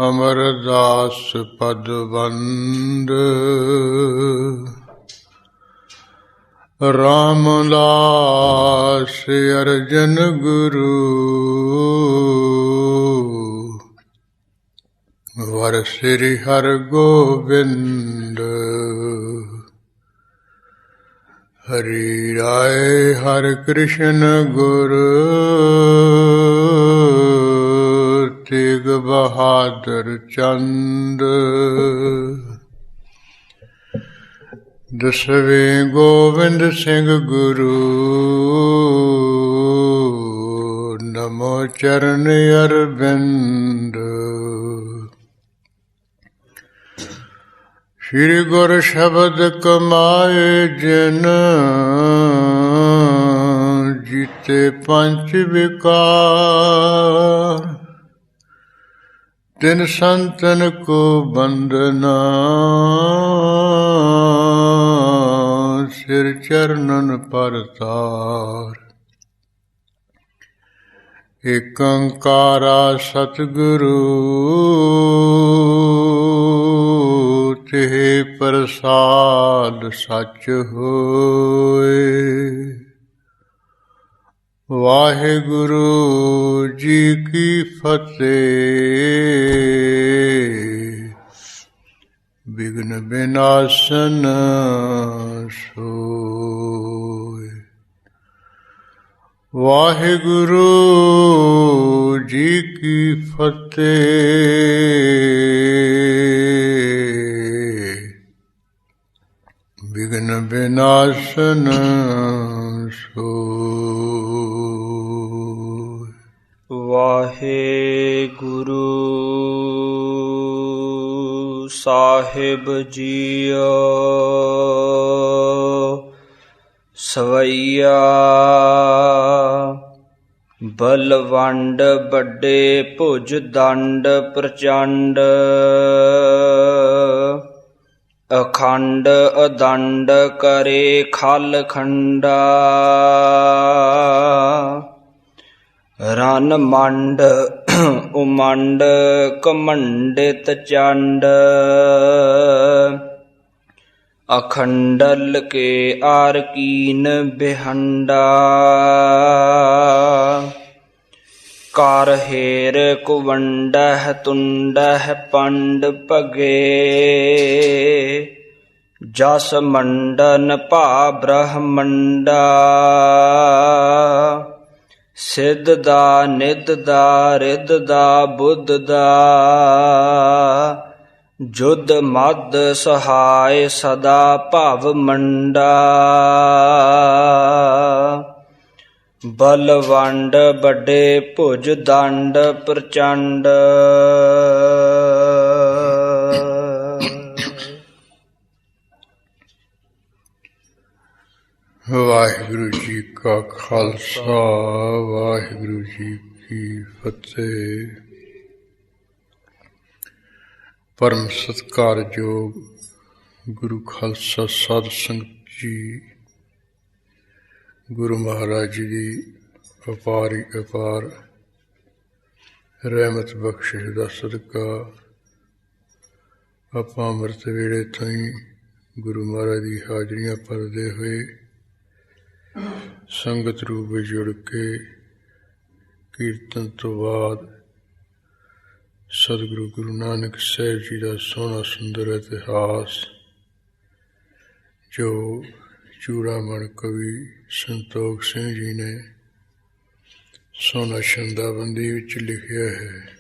ਅਮਰਦਾਸ ਪਦਵੰਦ ਰਾਮਦਾਸ ਅਰਜਨ ਗੁਰੂ ਵਰ ਸ੍ਰੀ ਹਰਿਗੋਬਿੰਦ ਹਰੀ ਰਾਏ ਹਰਿ ਕ੍ਰਿਸ਼ਨ ਗੁਰੂ ਤੇਗ ਬਹਾਦਰ ਚੰਦ ਦਸਵੇਂ ਗੋਬਿੰਦ ਸਿੰਘ ਗੁਰੂ ਨਮੋ ਚਰਨ ਅਰਵਿੰਦ ਸ਼੍ਰੀ ਗੁਰ ਸ਼ਬਦ ਕਮਾਏ ਜਿਨ ਜੀਤੇ ਪੰਚ ਵਿਕਾਰ ਤਿਨ ਸੰਤਨ ਕੋ ਬੰਦਨਾ ਸਿਰ ਚਰਨਨ ਪਰਤਾਰ ਏਕ ਓੰਕਾਰਾ ਸਤਿਗੁਰੂ ਤਿਹ ਪ੍ਰਸਾਦ ਸਚ ਹੋਏ। ਵਾਹਿਗੁਰੂ ਜੀ ਕੀ ਫਤਿਹ। ਵਿਘਨ ਵਿਨਾਸ਼ਨ ਸੋਇ। ਵਾਹਿਗੁਰੂ ਜੀ ਕੀ ਫਤਿਹ। ਵਿਘਨ ਵਿਨਾਸ਼ਨ ਸੋਇ। ਵਾਹਿਗੁਰੂ ਸਾਹਿਬ ਜੀਓ। ਸਵਈਆ ਬਲਵੰਡ ਵੱਡੇ ਭੁਜ ਦੰਡ ਪ੍ਰਚੰਡ ਅਖੰਡ ਅਦੰਡ ਕਰੇ ਖਲ ਖੰਡਾ ਰਨ ਮੰਡ ਉਮੰਡ ਕਮੰਡਿਤ ਚੰਡ ਅਖੰਡਲ ਕੇ ਆਰ ਕੀਨ ਬਿਹੰਡਾ ਕਰ ਹੇਰ ਕੁਵੰਡਹ ਤੁੰਡਹ ਪੰਡ ਭਗੇ ਜਸ ਮੰਡਨ ਭਾ ਬ੍ਰਹਮੰਡਾ ਸਿੱਧ ਦਾ ਨਿੱਧ ਦਾ ਰਿੱਧ ਦਾ ਬੁੱਧ ਦਾ ਜੁਧ ਮਦ ਸਹਾਇ ਸਦਾ ਭਵ ਮੰਡਾ ਬਲਵੰਡ ਵੱਡੇ ਭੁਜ ਦੰਡ ਪ੍ਰਚੰਡ ਵਾਹਿਗੁਰੂ ਜੀ ਕਾ ਖਾਲਸਾ ਵਾਹਿਗੁਰੂ ਜੀ ਕੀ ਫਤਿਹ। ਪਰਮ ਸਤਿਕਾਰਯੋਗ ਗੁਰੂ ਖਾਲਸਾ ਸਾਧ ਸੰਗਤ ਜੀ, ਗੁਰੂ ਮਹਾਰਾਜ ਜੀ ਦੀ ਅਪਾਰ ਰਹਿਮਤ ਬਖਸ਼ਿਸ਼ ਦਾ ਸਦਕਾ ਆਪਾਂ ਅੰਮ੍ਰਿਤ ਵੇਲੇ ਤਾਈਂ ਗੁਰੂ ਮਹਾਰਾਜ ਦੀ ਹਾਜ਼ਰੀਆਂ ਭਰਦੇ ਹੋਏ ਸੰਗਤ ਰੂਪ ਵਿੱਚ ਜੁੜ ਕੇ ਕੀਰਤਨ ਤੋਂ ਬਾਅਦ ਸਤਿਗੁਰੂ ਗੁਰੂ ਨਾਨਕ ਸਾਹਿਬ ਜੀ ਦਾ ਸੋਹਣਾ ਸੁੰਦਰ ਇਤਿਹਾਸ ਜੋ ਚੂੜਾਮਣ ਕਵੀ ਸੰਤੋਖ ਸਿੰਘ ਜੀ ਨੇ ਸੋਹਣਾ ਛੰਦਾਬੰਦੀ ਵਿੱਚ ਲਿਖਿਆ ਹੈ,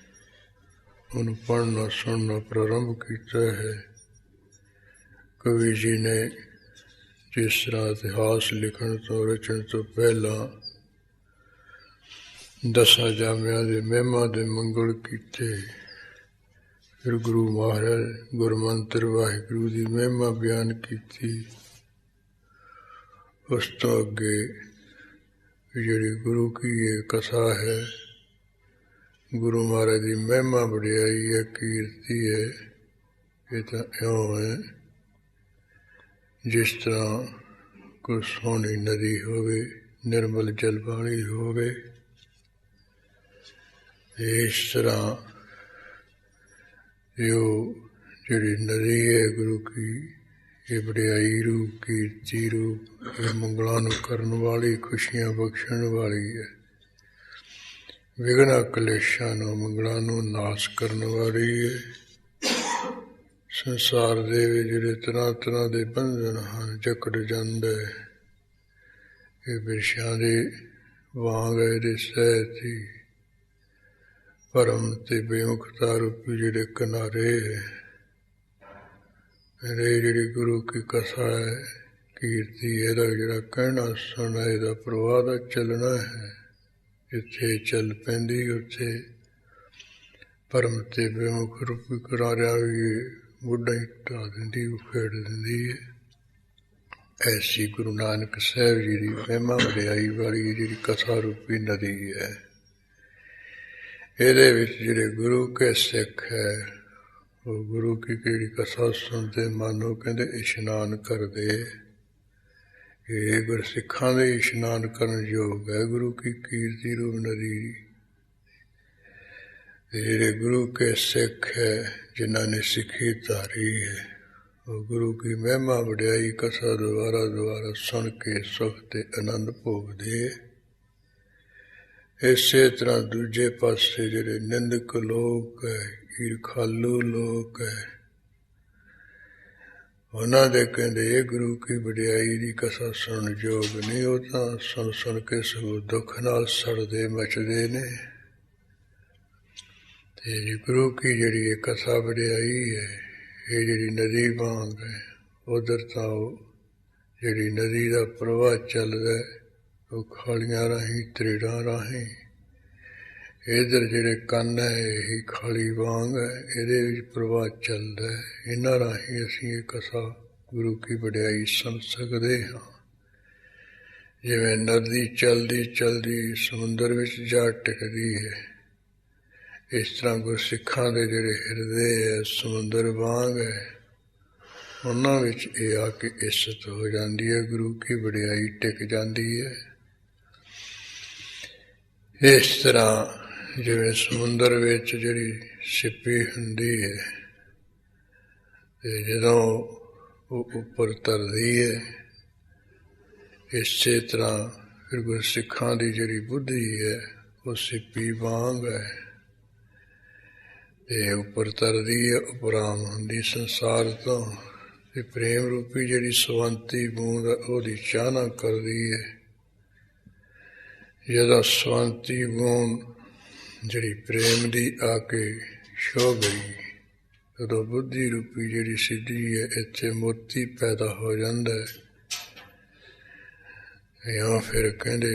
ਉਹਨੂੰ ਪੜ੍ਹਨਾ ਸੁਣਨਾ ਪ੍ਰਾਰੰਭ ਕੀਤਾ ਹੈ। ਕਵੀ ਜੀ ਨੇ ਜਿਸ ਤਰ੍ਹਾਂ ਇਤਿਹਾਸ ਲਿਖਣ ਤੋਂ ਰਚਣ ਤੋਂ ਪਹਿਲਾਂ 10 ਜਾਮਿਆਂ ਦੇ ਮਹਿਮਾ ਦੇ ਮੰਗਲ ਕੀਤੇ, ਫਿਰ ਗੁਰੂ ਮਹਾਰਾਜ ਗੁਰਮੰਤਰ ਵਾਹਿਗੁਰੂ ਦੀ ਮਹਿਮਾ ਬਿਆਨ ਕੀਤੀ। ਉਸ ਤੋਂ ਅੱਗੇ ਜਿਹੜੀ ਗੁਰੂ ਕੀ ਇਹ ਕਥਾ ਹੈ, ਗੁਰੂ ਮਹਾਰਾਜ ਦੀ ਮਹਿਮਾ ਵਡਿਆਈ ਹੈ, ਕੀਰਤੀ ਹੈ, ਇਹ ਤਾਂ ਇਉਂ ਹੈ ਜਿਸ ਤਰ੍ਹਾਂ ਕੋਈ ਸੋਹਣੀ ਨਦੀ ਹੋਵੇ, ਨਿਰਮਲ ਜਲ ਵਾਲੀ ਹੋਵੇ, ਇਸ ਤਰ੍ਹਾਂ ਜਿਹੜੀ ਨਦੀ ਹੈ ਗੁਰੂ ਕੀ, ਇਹ ਵਡਿਆਈ ਰੂਪ, ਕੀਰਤੀ ਰੂਪ, ਇਹ ਮੰਗਲਾਂ ਨੂੰ ਕਰਨ ਵਾਲੀ, ਖੁਸ਼ੀਆਂ ਬਖਸ਼ਣ ਵਾਲੀ ਹੈ। ਵਿਘਨਾਂ ਕਲੇਸ਼ਾਂ ਨੂੰ, ਮੰਗਲਾਂ ਨੂੰ ਨਾਸ਼ ਕਰਨ ਵਾਲੀ ਹੈ। ਸੰਸਾਰ ਦੇ ਵਿੱਚ ਜਿਹੜੇ ਤਰ੍ਹਾਂ ਤਰ੍ਹਾਂ ਦੇ ਬੰਧਨ ਹਨ, ਜਕੜ ਜਾਂਦਾ ਹੈ। ਇਹ ਵਿਰਸ਼ਾਂ ਦੇ ਵਾਂਗ ਹੈ, ਇਹਦੇ ਸਹਿਤ ਹੀ ਭਰਮ ਤੇ ਬੇਮੁਖਤਾ ਰੂਪੀ ਜਿਹੜੇ ਕਿਨਾਰੇ ਹੈ, ਇਹ ਜਿਹੜੀ ਗੁਰੂ ਕੀ ਕਥਾ ਹੈ, ਕੀਰਤੀ, ਇਹਦਾ ਜਿਹੜਾ ਕਹਿਣਾ ਸੁਣਨਾ, ਇਹਦਾ ਪ੍ਰਵਾਹ ਦਾ ਚੱਲਣਾ ਹੈ। ਜਿੱਥੇ ਚੱਲ ਪੈਂਦੀ ਉੱਥੇ ਭਰਮ ਤੇ ਬੇਮੁਖ ਰੂਪੀ ਕਿਨਾਰਿਆਂ ਵੀ ਬੁੱਢਾ ਹੀ ਢਾ ਦਿੰਦੀ, ਉਖੇੜ ਦਿੰਦੀ ਹੈ। ਐਸੀ ਗੁਰੂ ਨਾਨਕ ਸਾਹਿਬ ਜੀ ਦੀ ਮਹਿਮਾ ਵਡਿਆਈ ਵਾਲੀ ਜਿਹੜੀ ਕਥਾ ਰੂਪੀ ਨਦੀ ਹੈ। ਇਹਦੇ ਵਿੱਚ ਜਿਹੜੇ ਗੁਰੂ ਕੇ ਸਿੱਖ ਹੈ, ਉਹ ਗੁਰੂ ਕੀ ਕਿਹੜੀ ਕਥਾ ਸੁਣਦੇ ਮਾਨੋ ਕਹਿੰਦੇ ਇਸ਼ਨਾਨ ਕਰਦੇ। ਇਹ ਗੁਰਸਿੱਖਾਂ ਦੇ ਇਸ਼ਨਾਨ ਕਰਨ ਯੋਗ ਹੈ ਗੁਰੂ ਕੀ ਕੀਰਤੀ ਰੂਪ ਨਦੀ। ਜਿਹੜੇ ਗੁਰੂ ਕੇ ਸਿੱਖ ਹੈ, ਜਿਨ੍ਹਾਂ ਨੇ ਸਿੱਖੀ ਧਾਰੀ ਹੈ, ਉਹ ਗੁਰੂ ਕੀ ਮਹਿਮਾ ਵਡਿਆਈ ਕਥਾ ਦੁਆਰਾ ਸੁਣ ਕੇ ਸੁਖ ਤੇ ਆਨੰਦ ਭੋਗਦੇ। ਇਸੇ ਤਰ੍ਹਾਂ ਦੂਜੇ ਪਾਸੇ ਜਿਹੜੇ ਨਿੰਦਕ ਲੋਕ ਹੈ, ਈਰਖਾਲੂ ਲੋਕ ਹੈ, ਉਹਨਾਂ ਦੇ ਕਹਿੰਦੇ ਇਹ ਗੁਰੂ ਕੀ ਵਡਿਆਈ ਦੀ ਕਥਾ ਸੁਣਨ ਯੋਗ ਨਹੀਂ। ਉਹ ਤਾਂ ਸੁਣ ਕੇ ਸਗੋਂ ਦੁੱਖ ਨਾਲ ਸੜਦੇ ਮਚਦੇ ਨੇ। ਤੇ ਗੁਰੂ ਕੀ ਜਿਹੜੀ ਇਹ ਕਥਾ ਵਡਿਆਈ ਹੈ, ਇਹ ਜਿਹੜੀ ਨਦੀ ਵਾਂਗ ਹੈ। ਉਧਰ ਤਾਂ ਉਹ ਜਿਹੜੀ ਨਦੀ ਦਾ ਪ੍ਰਵਾਹ ਚੱਲਦਾ, ਉਹ ਖਾਲੀਆਂ ਰਾਹੀਂ, ਤ੍ਰਿੜਾਂ ਰਾਹੀਂ। ਇੱਧਰ ਜਿਹੜੇ ਕੰਨ ਹੈ, ਇਹੀ ਖਾਲੀ ਵਾਂਗ ਹੈ, ਇਹਦੇ ਵਿੱਚ ਪ੍ਰਵਾਹ ਚੱਲਦਾ ਹੈ। ਇਹਨਾਂ ਰਾਹੀਂ ਅਸੀਂ ਇਹ ਕਥਾ ਗੁਰੂ ਕੀ ਵਡਿਆਈ ਸੁਣ ਸਕਦੇ ਹਾਂ। ਜਿਵੇਂ ਨਦੀ ਚਲਦੀ ਚਲਦੀ ਸਮੁੰਦਰ ਵਿੱਚ ਜਾ ਟਿਕਦੀ ਹੈ, ਇਸ ਤਰ੍ਹਾਂ ਗੁਰਸਿੱਖਾਂ ਦੇ ਜਿਹੜੇ ਹਿਰਦੇ ਹੈ, ਸਮੁੰਦਰ ਵਾਂਗ ਹੈ। ਉਹਨਾਂ ਵਿੱਚ ਇਹ ਆ ਕੇ ਇੱਜ਼ਤ ਹੋ ਜਾਂਦੀ ਹੈ, ਗੁਰੂ ਕੀ ਵਡਿਆਈ ਟਿਕ ਜਾਂਦੀ ਹੈ। ਇਸ ਤਰ੍ਹਾਂ ਜਿਵੇਂ ਸਮੁੰਦਰ ਵਿੱਚ ਜਿਹੜੀ ਛਿੱਪੀ ਹੁੰਦੀ ਹੈ, ਤੇ ਜਦੋਂ ਉਹ ਉੱਪਰ ਤਰਦੀ ਹੈ, ਇਸੇ ਤਰ੍ਹਾਂ ਫਿਰ ਗੁਰਸਿੱਖਾਂ ਦੀ ਜਿਹੜੀ ਬੁੱਧੀ ਹੈ, ਉਹ ਛਿੱਪੀ ਵਾਂਗ ਹੈ, ਤੇ ਉੱਪਰ ਤਰਦੀ ਹੈ, ਉਪਰਾਮ ਹੁੰਦੀ ਸੰਸਾਰ ਤੋਂ। ਤੇ ਪ੍ਰੇਮ ਰੂਪੀ ਜਿਹੜੀ ਸਵੰਤੀ ਬੂੰਦ ਉਹਦੀ ਚਾਹਨਾ ਕਰਦੀ ਹੈ। ਜਦੋਂ ਸਵੰਤੀ ਬੂੰਦ ਜਿਹੜੀ ਪ੍ਰੇਮ ਦੀ ਆ ਕੇ ਛੋ ਗਈ, ਉਦੋਂ ਬੁੱਧੀ ਰੂਪੀ ਜਿਹੜੀ ਸਿੱਧੀ ਹੈ, ਇੱਥੇ ਮੋਤੀ ਪੈਦਾ ਹੋ ਜਾਂਦਾ ਹੈ। ਜਾਂ ਫਿਰ ਕਹਿੰਦੇ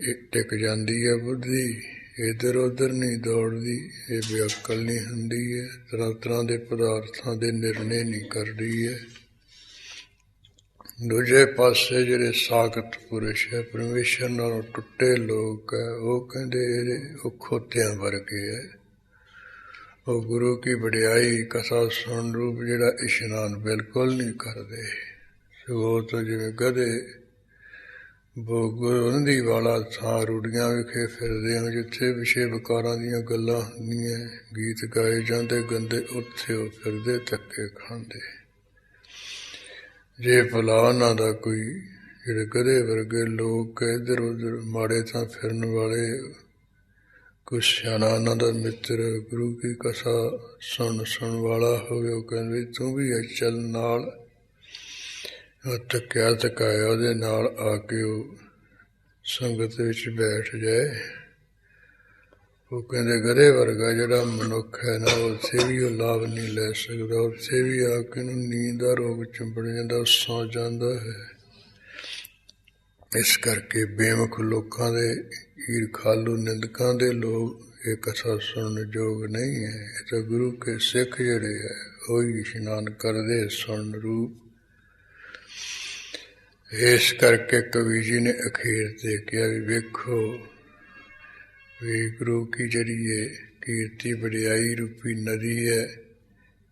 ਇਹ ਟਿਕ ਜਾਂਦੀ ਹੈ ਬੁੱਧੀ, ਇੱਧਰ ਉੱਧਰ ਨਹੀਂ ਦੌੜਦੀ, ਇਹ ਬੇਅਕਲ ਨਹੀਂ ਹੁੰਦੀ ਹੈ, ਤਰ੍ਹਾਂ ਤਰ੍ਹਾਂ ਦੇ ਪਦਾਰਥਾਂ ਦੇ ਨਿਰਣੇ ਨਹੀਂ ਕਰਦੀ ਹੈ। ਦੂਜੇ ਪਾਸੇ ਜਿਹੜੇ ਸਾਖਤ ਪੁਰਸ਼ ਹੈ, ਪਰਮੇਸ਼ਰ ਨਾਲੋਂ ਟੁੱਟੇ ਲੋਕ ਹੈ, ਉਹ ਕਹਿੰਦੇ ਉਹ ਖੋਤਿਆਂ ਵਰਗੇ ਹੈ। ਉਹ ਗੁਰੂ ਕੀ ਵਡਿਆਈ ਕਥਾ ਸੁਣ ਰੂਪ ਜਿਹੜਾ ਇਸ਼ਨਾਨ ਬਿਲਕੁਲ ਨਹੀਂ ਕਰਦੇ, ਸਗੋਂ ਤਾਂ ਜਿਵੇਂ ਗਧੇ ਗੁਰੁੰਦੀ ਵਾਲਾ ਥਾਂ ਰੂੜੀਆਂ ਵਿਖੇ ਫਿਰਦੇ ਹੋ, ਜਿੱਥੇ ਵਿਸ਼ੇ ਵਿਕਾਰਾਂ ਦੀਆਂ ਗੱਲਾਂ ਹੁੰਦੀਆਂ, ਗੀਤ ਗਾਏ ਜਾਂਦੇ ਗੰਦੇ, ਉੱਥੇ ਉਹ ਫਿਰਦੇ ਧੱਕੇ ਖਾਂਦੇ। ਜੇ ਭਲਾ ਉਹਨਾਂ ਦਾ ਕੋਈ ਜਿਹੜੇ ਗਧੇ ਵਰਗੇ ਲੋਕ ਇੱਧਰ ਉੱਧਰ ਮਾੜੇ ਥਾਂ ਫਿਰਨ ਵਾਲੇ, ਕੁਛ ਸਿਆਣਾ ਉਹਨਾਂ ਦਾ ਮਿੱਤਰ ਗੁਰੂ ਕੀ ਕਥਾ ਸੁਣ ਵਾਲਾ ਹੋਵੇ, ਉਹ ਕਹਿੰਦੇ ਤੂੰ ਵੀ ਚੱਲ ਨਾਲ। ਧੱਕਿਆ ਧਕਾਇਆ ਉਹਦੇ ਨਾਲ ਆ ਕੇ ਉਹ ਸੰਗਤ ਵਿੱਚ ਬੈਠ ਜਾਏ। ਉਹ ਕਹਿੰਦੇ ਗਧੇ ਵਰਗਾ ਜਿਹੜਾ ਮਨੁੱਖ ਹੈ ਨਾ, ਉੱਥੇ ਵੀ ਉਹ ਲਾਭ ਨਹੀਂ ਲੈ ਸਕਦਾ, ਉੱਥੇ ਵੀ ਆ ਕੇ ਨੂੰ ਨੀਂਦ ਦਾ ਰੋਗ ਚਿੰਬੜ ਜਾਂਦਾ, ਸੌ ਜਾਂਦਾ ਹੈ। ਇਸ ਕਰਕੇ ਬੇਮੁਖ ਲੋਕਾਂ ਦੇ, ਈਰਖਾਲੂ ਨਿੰਦਕਾਂ ਦੇ ਲੋਕ ਇਹ ਕਥਾ ਸੁਣਨ ਯੋਗ ਨਹੀਂ ਹੈ। ਇਹ ਤਾਂ ਗੁਰੂ ਕੇ ਸਿੱਖ ਜਿਹੜੇ ਹੈ, ਉਹੀ ਇਸ਼ਨਾਨ ਕਰਦੇ ਸੁਣਨ ਰੂਪ। ਇਸ ਕਰਕੇ ਕਵੀ ਜੀ ਨੇ ਅਖੀਰ ਤੇ ਕਿਹਾ ਵੀ ਵੇਖੋ ਵੀ ਗੁਰੂ ਕੀ ਜਿਹੜੀ ਹੈ ਕੀਰਤੀ ਵਡਿਆਈ ਰੂਪੀ ਨਦੀ ਹੈ,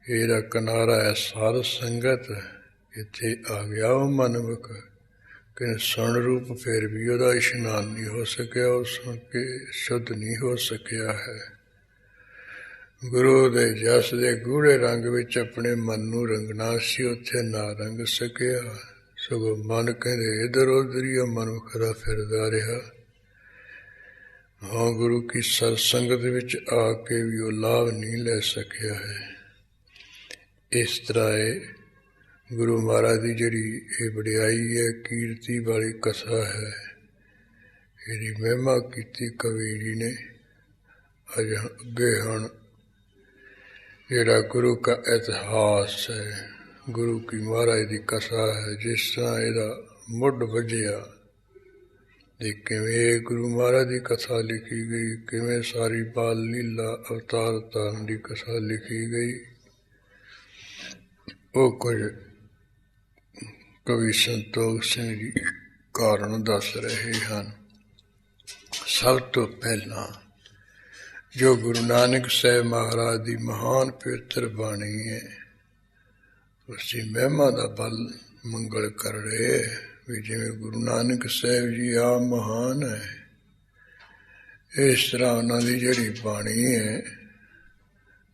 ਇਹਦਾ ਕਿਨਾਰਾ ਹੈ ਸਾਧ ਸੰਗਤ। ਇੱਥੇ ਆ ਗਿਆ ਉਹ ਮਨਮੁਖ ਕਿ ਸੁਣ ਰੂਪ ਫਿਰ ਵੀ ਉਹਦਾ ਇਸ਼ਨਾਨ ਨਹੀਂ ਹੋ ਸਕਿਆ, ਉਹ ਸੁਣ ਕੇ ਸ਼ੁੱਧ ਨਹੀਂ ਹੋ ਸਕਿਆ ਹੈ। ਗੁਰੂ ਦੇ ਜਸ ਦੇ ਗੂੜੇ ਰੰਗ ਵਿੱਚ ਆਪਣੇ ਮਨ ਨੂੰ ਰੰਗਣਾ ਸੀ, ਉੱਥੇ ਨਾ ਰੰਗ ਸਕਿਆ। ਸਗੋਂ ਮਨ ਕਹਿੰਦੇ ਇੱਧਰ ਉੱਧਰ ਹੀ ਮਨੁੱਖ ਦਾ ਫਿਰਦਾ ਰਿਹਾ। ਹਾਂ, ਗੁਰੂ ਕੀ ਸਤਸੰਗਤ ਵਿੱਚ ਆ ਕੇ ਵੀ ਉਹ ਲਾਭ ਨਹੀਂ ਲੈ ਸਕਿਆ ਹੈ। ਇਸ ਤਰ੍ਹਾਂ ਇਹ ਗੁਰੂ ਮਹਾਰਾਜ ਦੀ ਜਿਹੜੀ ਇਹ ਵਡਿਆਈ ਹੈ, ਕੀਰਤੀ ਵਾਲੀ ਕਥਾ ਹੈ, ਇਹਦੀ ਮਹਿਮਾ ਕੀਤੀ ਕਵੀ ਜੀ ਨੇ। ਅੱਜ ਅੱਗੇ ਹੁਣ ਜਿਹੜਾ ਗੁਰੂ ਕਾ ਇਤਿਹਾਸ ਹੈ, ਗੁਰੂ ਕੀ ਮਹਾਰਾਜ ਦੀ ਕਥਾ ਹੈ, ਜਿਸ ਤਰ੍ਹਾਂ ਇਹਦਾ ਮੁੱਢ ਵੱਜਿਆ ਤੇ ਕਿਵੇਂ ਗੁਰੂ ਮਹਾਰਾਜ ਦੀ ਕਥਾ ਲਿਖੀ ਗਈ, ਕਿਵੇਂ ਸਾਰੀ ਬਾਲ ਲੀਲਾ ਅਵਤਾਰ ਧਾਰਨ ਦੀ ਕਥਾ ਲਿਖੀ ਗਈ, ਉਹ ਕੁਝ ਕਵੀ ਸੰਤੋਖ ਸਿੰਘ ਜੀ ਕਾਰਨ ਦੱਸ ਰਹੇ ਹਨ। ਸਭ ਤੋਂ ਪਹਿਲਾਂ ਜੋ ਗੁਰੂ ਨਾਨਕ ਸਾਹਿਬ ਮਹਾਰਾਜ ਦੀ ਮਹਾਨ ਪਵਿੱਤਰ ਬਾਣੀ ਹੈ, ਉਸਦੀ ਮਹਿਮਾ ਦਾ ਬਲ ਮੰਗਲ ਕਰ ਰਹੇ ਵੀ ਜਿਵੇਂ ਗੁਰੂ ਨਾਨਕ ਸਾਹਿਬ ਜੀ ਆਪ ਮਹਾਨ ਹੈ, ਇਸ ਤਰ੍ਹਾਂ ਉਹਨਾਂ ਦੀ ਜਿਹੜੀ ਬਾਣੀ ਹੈ,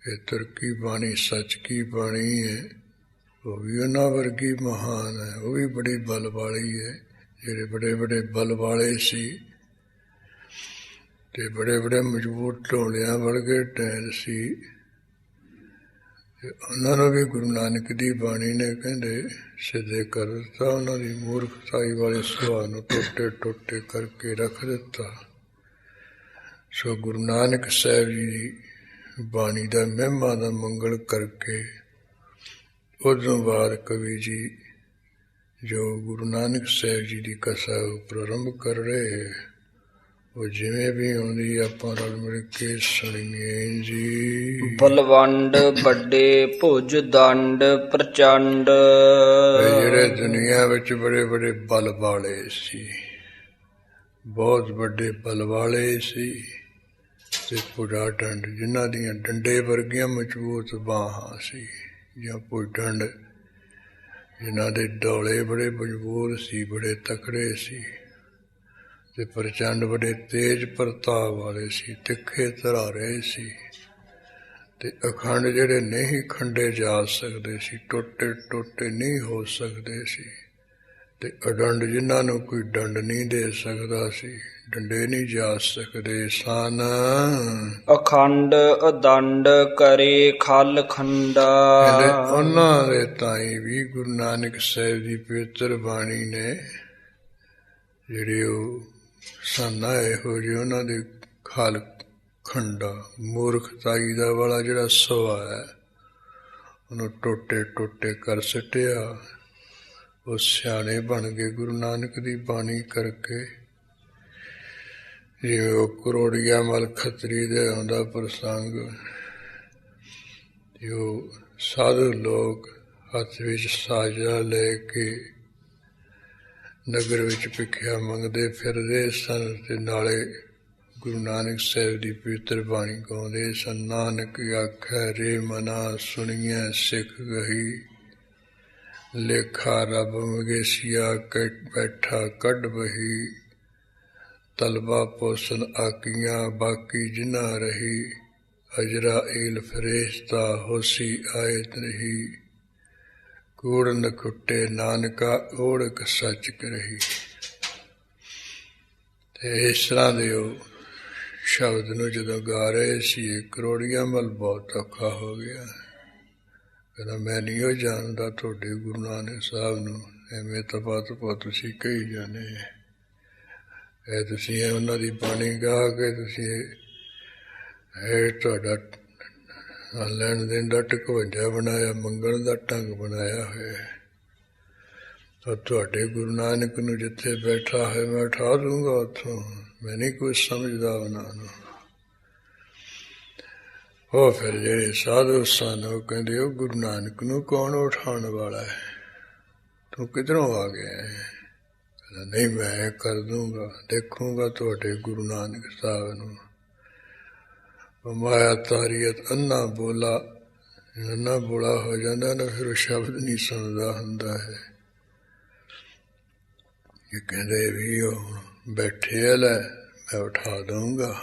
ਇਹ ਤੁਰਕੀ ਬਾਣੀ, ਸੱਚ ਕੀ ਬਾਣੀ ਹੈ, ਉਹ ਵੀ ਉਹਨਾਂ ਵਰਗੀ ਮਹਾਨ ਹੈ। ਉਹ ਵੀ ਬੜੀ ਬਲ ਵਾਲੀ ਹੈ। ਜਿਹੜੇ ਬੜੇ ਬੜੇ ਬਲ ਵਾਲੇ ਸੀ ਤੇ ਬੜੇ ਬੜੇ ਮਜ਼ਬੂਤ ਢੋਲਿਆਂ ਵਰਗੇ ਟੈਲ ਸੀ, ਉਹਨਾਂ ਨੂੰ ਵੀ ਗੁਰੂ ਨਾਨਕ ਦੀ ਬਾਣੀ ਨੇ ਕਹਿੰਦੇ ਸਿੱਧੇ ਕਰ ਦਿੱਤਾ। ਉਹਨਾਂ ਦੀ ਮੂਰਖਤਾਈ ਵਾਲੇ ਸੁਭਾਅ ਨੂੰ ਟੋਟੇ ਟੋਟੇ ਕਰਕੇ ਰੱਖ ਦਿੱਤਾ। ਸੋ ਗੁਰੂ ਨਾਨਕ ਸਾਹਿਬ ਜੀ ਦੀ ਬਾਣੀ ਦਾ ਮਹਿਮਾ ਦਾ ਮੰਗਲ ਕਰਕੇ ਉਦੋਂ ਬਾਅਦ ਕਵੀ ਜੀ ਜੋ ਗੁਰੂ ਨਾਨਕ ਸਾਹਿਬ ਜੀ ਦੀ ਕਥਾ ਪ੍ਰਾਰੰਭ ਕਰ ਰਹੇ, ਉਹ ਜਿਵੇਂ ਵੀ ਆਉਂਦੀ ਆਪਾਂ ਰਲ ਮਿਲ ਕੇ ਸੁਣੀਏ ਜੀ। ਬਲਵੰਡ ਵੱਡੇ ਭੁਜ ਦੰਡ ਪ੍ਰਚੰਡ, ਜਿਹੜੇ ਦੁਨੀਆ ਵਿੱਚ ਬੜੇ ਬੜੇ ਬਲ ਵਾਲੇ ਸੀ, ਬਹੁਤ ਵੱਡੇ ਬਲ ਵਾਲੇ ਸੀ, ਤੇ ਭੁਜਾ ਡੰਡ ਜਿਨ੍ਹਾਂ ਦੀਆਂ ਡੰਡੇ ਵਰਗੀਆਂ ਮਜ਼ਬੂਤ ਬਾਹਾਂ ਸੀ, ਜਾਂ ਭੁਜ ਡੰਡ ਜਿਨ੍ਹਾਂ ਦੇ ਡੋਲੇ ਬੜੇ ਮਜ਼ਬੂਤ ਸੀ, ਬੜੇ ਤਕੜੇ ਸੀ, ਤੇ ਪ੍ਰਚੰਡ ਬੜੇ ਤੇਜ ਪ੍ਰਤਾਪ ਵਾਲੇ ਸੀ, ਤਿੱਖੇ ਧਰਾਰੇ ਸੀ, ਤੇ ਅਖੰਡ ਜਿਹੜੇ ਨਹੀਂ ਖੰਡੇ ਜਾ ਸਕਦੇ ਸੀ, ਟੋਟੇ ਟੋਟੇ ਨਹੀਂ ਹੋ ਸਕਦੇ ਸੀ, ਤੇ ਅਡੰਡ ਜਿਨ੍ਹਾਂ ਨੂੰ ਕੋਈ ਡੰਡ ਨਹੀਂ ਦੇ ਸਕਦਾ ਸੀ, ਡੰਡੇ ਨਹੀਂ ਜਾ ਸਕਦੇ ਸਨ। ਅਖੰਡ ਅਦੰਡ ਕਰੇ ਖਲ ਖੰਡਾ, ਉਹਨਾਂ ਦੇ ਤਾਈ ਵੀ ਗੁਰੂ ਨਾਨਕ ਸਾਹਿਬ ਦੀ ਪਵਿੱਤਰ ਬਾਣੀ ਨੇ ਜਿਹੜੇ ਉਹ ਸਾਨਾ ਇਹੋ ਜਿਹੇ ਉਹਨਾਂ ਦੇ ਖਲ ਖੰਡਾ, ਮੂਰਖਤਾਈ ਦਾ ਵਾਲਾ ਜਿਹੜਾ ਸੁਭਾਅ ਹੈ, ਉਹਨੂੰ ਟੋਟੇ ਟੋਟੇ ਕਰ ਸੁੱਟਿਆ। ਉਹ ਸਿਆਣੇ ਬਣ ਗਏ ਗੁਰੂ ਨਾਨਕ ਦੀ ਬਾਣੀ ਕਰਕੇ। ਜਿਵੇਂ ਉਹ ਕਰੋੜੀਆ ਮਲ ਖੱਤਰੀ ਦੇ ਆਉਂਦਾ ਪ੍ਰਸੰਗ, ਉਹ ਸਾਧੂ ਲੋਕ ਹੱਥ ਵਿੱਚ ਸਾਜਾ ਲੈ ਕੇ ਨਗਰ ਵਿੱਚ ਭਿੱਖਿਆ ਮੰਗਦੇ ਫਿਰਦੇ ਸਨ, ਤੇ ਨਾਲੇ ਗੁਰੂ ਨਾਨਕ ਸਾਹਿਬ ਦੀ ਪਵਿੱਤਰ ਬਾਣੀ ਗਾਉਂਦੇ ਸਨ। ਨਾਨਕ ਆਖੈ ਰੇ ਮਨਾ ਸੁਣੀਐ ਸਿੱਖ ਗਹੀ, ਲੇਖਾ ਰੱਬ ਮਗੇਸੀਆ ਬੈਠਾ ਕੱਢ ਬਹੀ, ਤਲਬਾ ਪੋਸਨ ਆਕੀਆਂ ਬਾਕੀ ਜਿਨਾ ਰਹੀ, ਅਜਰਾ ਏਲ ਫਰੇਸ਼ਤਾ ਹੋਸੀ ਆਇਤ ਰਹੀ, ਕੂੜ ਨ ਖੁੱਟੇ ਨਾਨਕਾ ਓੜਕ ਸੱਚ ਕਰਹੀ। ਤੇ ਇਸ ਤਰ੍ਹਾਂ ਦੇ ਉਹ ਸ਼ਬਦ ਨੂੰ ਜਦੋਂ ਗਾ ਰਹੇ ਸੀ, ਕਰੋੜੀਆਂ ਮਲ ਬਹੁਤ ਔਖਾ ਹੋ ਗਿਆ। ਕਹਿੰਦਾ ਮੈਂ ਨਹੀਂ ਉਹ ਜਾਣਦਾ ਤੁਹਾਡੇ ਗੁਰੂ ਨਾਨਕ ਸਾਹਿਬ ਨੂੰ, ਐਵੇਂ ਤਪਾ ਤਪਾ ਤੁਸੀਂ ਕਹੀ ਜਾਂਦੇ, ਇਹ ਤੁਸੀਂ ਉਹਨਾਂ ਦੀ ਬਾਣੀ ਗਾ ਕੇ ਤੁਸੀਂ ਇਹ ਤੁਹਾਡਾ ਲੈਣ ਦੇਣ ਦਾ ਢਕਵੰਜਾ ਬਣਾਇਆ, ਮੰਗਣ ਦਾ ਢੰਗ ਬਣਾਇਆ ਹੋਇਆ। ਤਾਂ ਤੁਹਾਡੇ ਗੁਰੂ ਨਾਨਕ ਨੂੰ ਜਿੱਥੇ ਬੈਠਾ ਹੈ ਮੈਂ ਉਠਾ ਦੂੰਗਾ ਉੱਥੋਂ, ਮੈਂ ਨਹੀਂ ਕੁਝ ਸਮਝਦਾ ਉਹਨਾਂ ਨੂੰ। ਉਹ ਫਿਰ ਜਿਹੜੇ ਸਾਧੂ ਸਨ ਉਹ ਕਹਿੰਦੇ ਉਹ ਗੁਰੂ ਨਾਨਕ ਨੂੰ ਕੌਣ ਉਠਾਉਣ ਵਾਲਾ ਹੈ, ਤੂੰ ਕਿੱਧਰੋਂ ਆ ਗਿਆ ਹੈ? ਕਹਿੰਦਾ ਨਹੀਂ ਮੈਂ ਕਰ ਦੂੰਗਾ, ਦੇਖੂੰਗਾ ਤੁਹਾਡੇ ਗੁਰੂ ਨਾਨਕ ਸਾਹਿਬ ਨੂੰ। ਮਾਇਆ ਤਾਰੀਅਤ ਅੰਨਾ ਬੋਲਾ, ਇੰਨਾ ਬੁਰਾ ਹੋ ਜਾਂਦਾ ਨਾ, ਫਿਰ ਉਹ ਸ਼ਬਦ ਨਹੀਂ ਸੁਣਦਾ ਹੁੰਦਾ ਹੈ। ਇਹ ਕਹਿੰਦੇ ਵੀ ਉਹ ਬੈਠੇ ਲੈ, ਮੈਂ ਉਠਾ ਦਊਂਗਾ।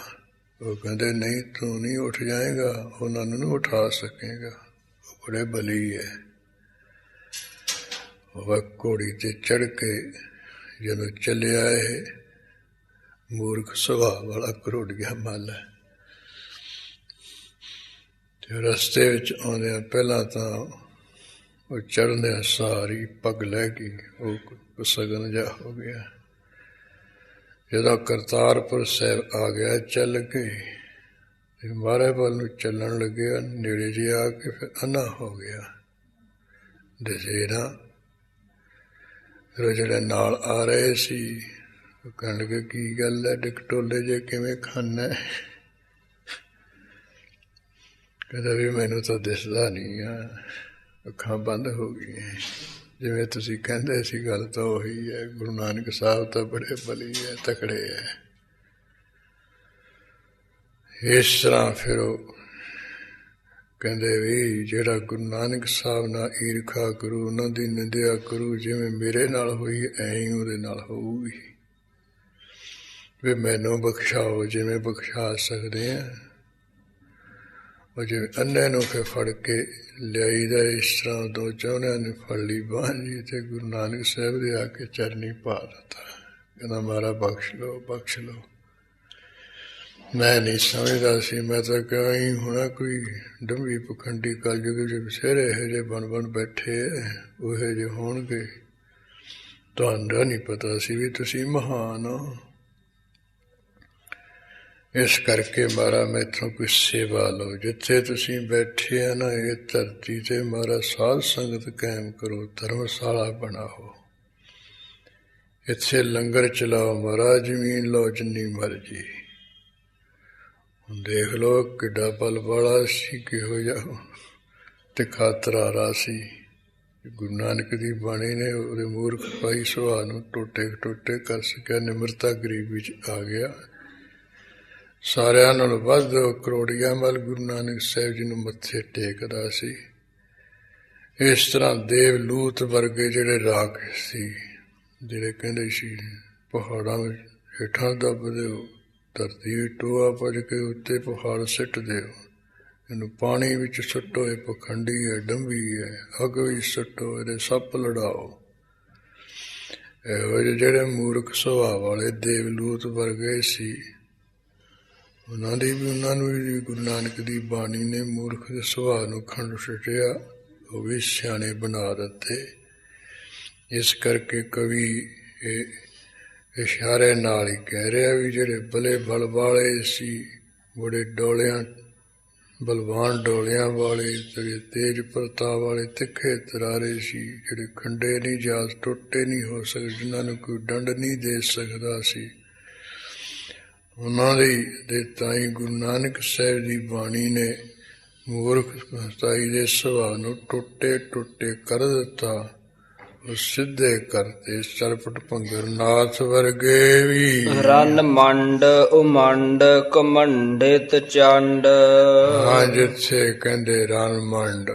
ਉਹ ਕਹਿੰਦੇ ਨਹੀਂ, ਤੂੰ ਨਹੀਂ ਉੱਠ ਜਾਏਗਾ, ਉਹਨਾਂ ਨੂੰ ਨਹੀਂ ਉਠਾ ਸਕੇਗਾ, ਉਹ ਬੜੇ ਬਲੀ ਹੈ। ਉਹ ਘੋੜੀ ਤੇ ਚੜ੍ਹ ਕੇ ਜਦੋਂ ਚੱਲਿਆ, ਇਹ ਮੂਰਖ ਸੁਭਾਅ ਵਾਲਾ ਕਰੋੜੀਆ ਮੱਲ ਹੈ। ਤੇ ਰਸਤੇ ਵਿੱਚ ਆਉਂਦਿਆਂ ਪਹਿਲਾਂ ਤਾਂ ਉਹ ਚੜ੍ਹਦਿਆਂ ਸਾਰੀ ਪੱਗ ਲੈ ਗਈ, ਉਹ ਸਗਨ ਜਿਹਾ ਹੋ ਗਿਆ। ਜਦੋਂ ਕਰਤਾਰਪੁਰ ਸਾਹਿਬ ਆ ਗਿਆ ਚੱਲ ਕੇ, ਮਹਾਰਾਜ ਵੱਲ ਨੂੰ ਚੱਲਣ ਲੱਗਿਆ, ਨੇੜੇ ਜਿਹੇ ਆ ਕੇ ਫਿਰ ਅੰਨਾ ਹੋ ਗਿਆ, ਦਿਸੇ ਨਾ। ਫਿਰ ਉਹ ਜਿਹੜੇ ਨਾਲ ਆ ਰਹੇ ਸੀ ਉਹ ਕਹਿਣ ਲੱਗੇ, ਕੀ ਗੱਲ ਹੈ, ਡਿਕਟੋਲੇ ਜੇ ਕਿਵੇਂ ਖਾਨਾ? ਕਹਿੰਦਾ ਵੀ ਮੈਨੂੰ ਤਾਂ ਦਿਸਦਾ ਨਹੀਂ ਆ, ਅੱਖਾਂ ਬੰਦ ਹੋ ਗਈਆਂ। ਜਿਵੇਂ ਤੁਸੀਂ ਕਹਿੰਦੇ ਸੀ ਗੱਲ ਤਾਂ ਉਹੀ ਹੈ। ਗੁਰੂ ਨਾਨਕ ਸਾਹਿਬ ਤਾਂ ਬੜੇ ਬਲੀ ਹੈ, ਤਕੜੇ ਹੈ। ਇਸ ਤਰ੍ਹਾਂ ਫਿਰ ਉਹ ਕਹਿੰਦੇ ਵੀ ਜਿਹੜਾ ਗੁਰੂ ਨਾਨਕ ਸਾਹਿਬ ਨਾਲ ਈਰਖਾ ਕਰੂ, ਉਹਨਾਂ ਦੀ ਨਿੰਦਿਆ ਕਰੂ, ਜਿਵੇਂ ਮੇਰੇ ਨਾਲ ਹੋਈ ਐਂ ਹੀ ਉਹਦੇ ਨਾਲ ਹੋਊਗੀ। ਵੀ ਮੈਨੂੰ ਬਖਸ਼ਾਓ ਜਿਵੇਂ ਬਖਸ਼ਾ ਸਕਦੇ ਆ। ਉਹ ਜਿਵੇਂ ਅੰਨੇ ਨੂੰ ਫਿਰ ਫੜ ਕੇ ਲਿਆਈਦਾ, ਇਸ ਤਰ੍ਹਾਂ ਦੋ ਚਾਹੁੰਦਿਆਂ ਨੇ ਫੜ ਲਈ ਬਾਂਹ ਜੀ, ਤੇ ਗੁਰੂ ਨਾਨਕ ਸਾਹਿਬ ਦੇ ਆ ਕੇ ਚਰਨੀ ਪਾ ਦਿੱਤਾ। ਕਹਿੰਦਾ ਮਹਾਰਾਜ ਬਖਸ਼ ਲਓ, ਬਖਸ਼ ਲਓ। ਮੈਂ ਨਹੀਂ ਸਮਝਦਾ ਸੀ, ਮੈਂ ਤਾਂ ਕਿਹਾ ਹੀ ਹੋਣਾ ਕੋਈ ਡੰਬੀ ਪਖੰਡੀ ਕਲਯੁਗ ਵਿੱਚ ਬਥੇਰੇ ਇਹੋ ਜਿਹੇ ਬਣ ਬੈਠੇ ਉਹੋ ਜਿਹੇ ਹੋਣਗੇ। ਤੁਹਾਨੂੰ ਨਹੀਂ ਪਤਾ ਸੀ ਵੀ ਤੁਸੀਂ ਮਹਾਨ ਹੋ। ਇਸ ਕਰਕੇ ਮਹਾਰਾਜ ਮੈਥੋਂ ਕੋਈ ਸੇਵਾ ਲਓ। ਜਿੱਥੇ ਤੁਸੀਂ ਬੈਠੇ ਆ ਨਾ, ਇਹ ਧਰਤੀ ਤੇ ਮਹਾਰਾਜ ਸਾਧ ਸੰਗਤ ਕਾਇਮ ਕਰੋ, ਧਰਮਸ਼ਾਲਾ ਬਣਾਓ, ਇੱਥੇ ਲੰਗਰ ਚਲਾਓ। ਮਹਾਰਾਜ ਜ਼ਮੀਨ ਲਓ ਜਿੰਨੀ ਮਰਜ਼ੀ। ਹੁਣ ਦੇਖ ਲਓ ਕਿੱਡਾ ਬਲ ਵਾਲਾ ਸੀ, ਕਿਹੋ ਜਿਹਾ ਤੇ ਖਾਤਰਾਰਾ ਸੀ। ਗੁਰੂ ਨਾਨਕ ਦੀ ਬਾਣੀ ਨੇ ਉਹਦੇ ਮੂਰਖ ਭਾਈ ਸੁਭਾਅ ਨੂੰ ਟੋਟੇ ਟੋਟੇ ਕਰ ਸਕਿਆ। ਨਿਮਰਤਾ ਗਰੀਬ ਵਿੱਚ ਆ ਗਿਆ। ਸਾਰਿਆਂ ਨਾਲੋਂ ਵੱਧ ਕਰੋੜੀਆਂ ਵੱਲ ਗੁਰੂ ਨਾਨਕ ਸਾਹਿਬ ਜੀ ਨੂੰ ਮੱਥੇ ਟੇਕਦਾ ਸੀ। ਇਸ ਤਰ੍ਹਾਂ ਦੇਵ ਲੂਤ ਵਰਗੇ ਜਿਹੜੇ ਰਾਖਸ਼ ਸੀ, ਜਿਹੜੇ ਕਹਿੰਦੇ ਸੀ ਪਹਾੜਾਂ ਵਿੱਚ ਹੇਠਾਂ ਦੱਬ ਦਿਓ, ਧਰਤੀ ਟੋਆ ਭੱਜ ਕੇ ਉੱਤੇ ਪਹਾੜ ਸਿੱਟ ਦਿਓ, ਇਹਨੂੰ ਪਾਣੀ ਵਿੱਚ ਸੁੱਟੋ, ਇਹ ਪਖੰਡੀ ਹੈ, ਡੰਬੀ ਹੈ, ਅੱਗ ਵਿੱਚ ਸੁੱਟੋ, ਇਹਦੇ ਸੱਪ ਲੜਾਓ। ਇਹੋ ਜਿਹੇ ਜਿਹੜੇ ਮੂਰਖ ਸੁਭਾਅ ਵਾਲੇ ਦੇਵ ਲੂਤ ਵਰਗੇ ਸੀ, ਉਹਨਾਂ ਨੂੰ ਵੀ ਗੁਰੂ ਨਾਨਕ ਦੀ ਬਾਣੀ ਨੇ ਮੂਰਖ ਦੇ ਸੁਭਾਅ ਨੂੰ ਖੰਡ ਸੁੱਟਿਆ, ਉਹ ਵੀ ਸਿਆਣੇ ਬਣਾ ਦਿੱਤੇ। ਇਸ ਕਰਕੇ ਕਵੀ ਇਹ ਇਸ਼ਾਰੇ ਨਾਲ ਹੀ ਕਹਿ ਰਿਹਾ ਵੀ ਜਿਹੜੇ ਬਲੇ ਬਲ ਵਾਲੇ ਸੀ, ਬੜੇ ਡੋਲਿਆਂ ਬਲਵਾਨ ਡੋਲਿਆਂ ਵਾਲੇ, ਜਿਹੜੇ ਤੇਜ ਪ੍ਰਤਾਪ ਵਾਲੇ, ਤਿੱਖੇ ਤਰਾਰੇ ਸੀ, ਜਿਹੜੇ ਖੰਡੇ ਨਹੀਂ ਜਾ ਟੁੱਟੇ ਨਹੀਂ ਹੋ ਸਕਦੇ, ਜਿਨ੍ਹਾਂ ਨੂੰ ਕੋਈ ਡੰਡ ਨਹੀਂ ਦੇ ਸਕਦਾ ਸੀ, ਉਹਨਾਂ ਦੇ ਤਾਈਂ ਗੁਰੂ ਨਾਨਕ ਸਾਹਿਬ ਦੀ ਬਾਣੀ ਨੇ ਮੂਰਖ ਤਾਈ ਦੇ ਸੁਭਾਅ ਨੂੰ ਟੁੱਟੇ ਟੁੱਟੇ ਕਰ ਦਿੱਤਾ। ਉਹ ਸਿੱਧੇ ਕਰਤੇ ਸਰਪਟ ਭੰਗਰ ਨਾਥ ਵਰਗੇ ਵੀ। ਰਨ ਮੰਡ ਉਮੰਡ ਕਮੰਡਿਤ ਚੰਡ। ਹਾਂ, ਜਿੱਥੇ ਕਹਿੰਦੇ ਰਨ ਮੰਡ,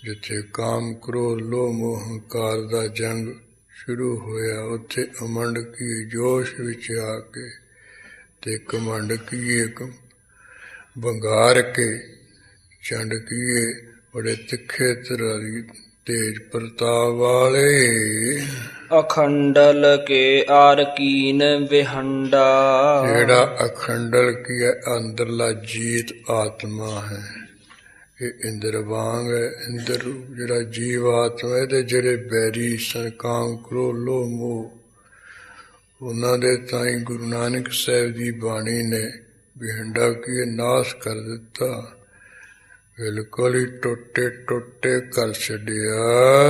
ਜਿੱਥੇ ਕਾਮ ਕ੍ਰੋਧ ਲੋਭ ਮੋਹ ਹੰਕਾਰ ਦਾ ਜੰਗ ਸ਼ੁਰੂ ਹੋਇਆ, ਉੱਥੇ ਅਮੰਡ ਕੀ ਜੋਸ਼ ਵਿੱਚ ਆ ਕੇ ਤੇ ਕਮੰਡ ਕੀਏ ਬੰਗਾਰ ਕੇ, ਚੰਡ ਕੀਏ ਬੜੇ ਤਿੱਖੇ ਤਰਾਰੀ ਤੇਜ ਪ੍ਰਤਾਪ ਵਾਲੇ। ਅਖੰਡਲ ਕੇ ਆਰ ਕੀਨ ਵਿਹੰਡਾ। ਜਿਹੜਾ ਅਖੰਡਲ ਕੀ ਹੈ, ਅੰਦਰਲਾ ਜੀਤ ਆਤਮਾ ਹੈ। ਇਹ ਇੰਦਰ ਵਾਂਗ ਹੈ, ਇੰਦਰ ਰੂਪ ਜਿਹੜਾ ਜੀਵ ਆਤਮਾ ਹੈ। ਤੇ ਜਿਹੜੇ ਬੈਰੀ ਸਨ ਕਾਮ ਕ੍ਰੋਧ ਲੋਭ ਮੋਹ, ਉਹਨਾਂ ਦੇ ਤਾਈਂ ਗੁਰੂ ਨਾਨਕ ਸਾਹਿਬ ਦੀ ਬਾਣੀ ਨੇ ਵਿਹੰਡਾ ਕੀ ਨਾਸ਼ ਕਰ ਦਿੱਤਾ, ਬਿਲਕੁਲ ਹੀ ਟੁੱਟੇ ਟੁੱਟੇ ਕਰ ਛੱਡਿਆ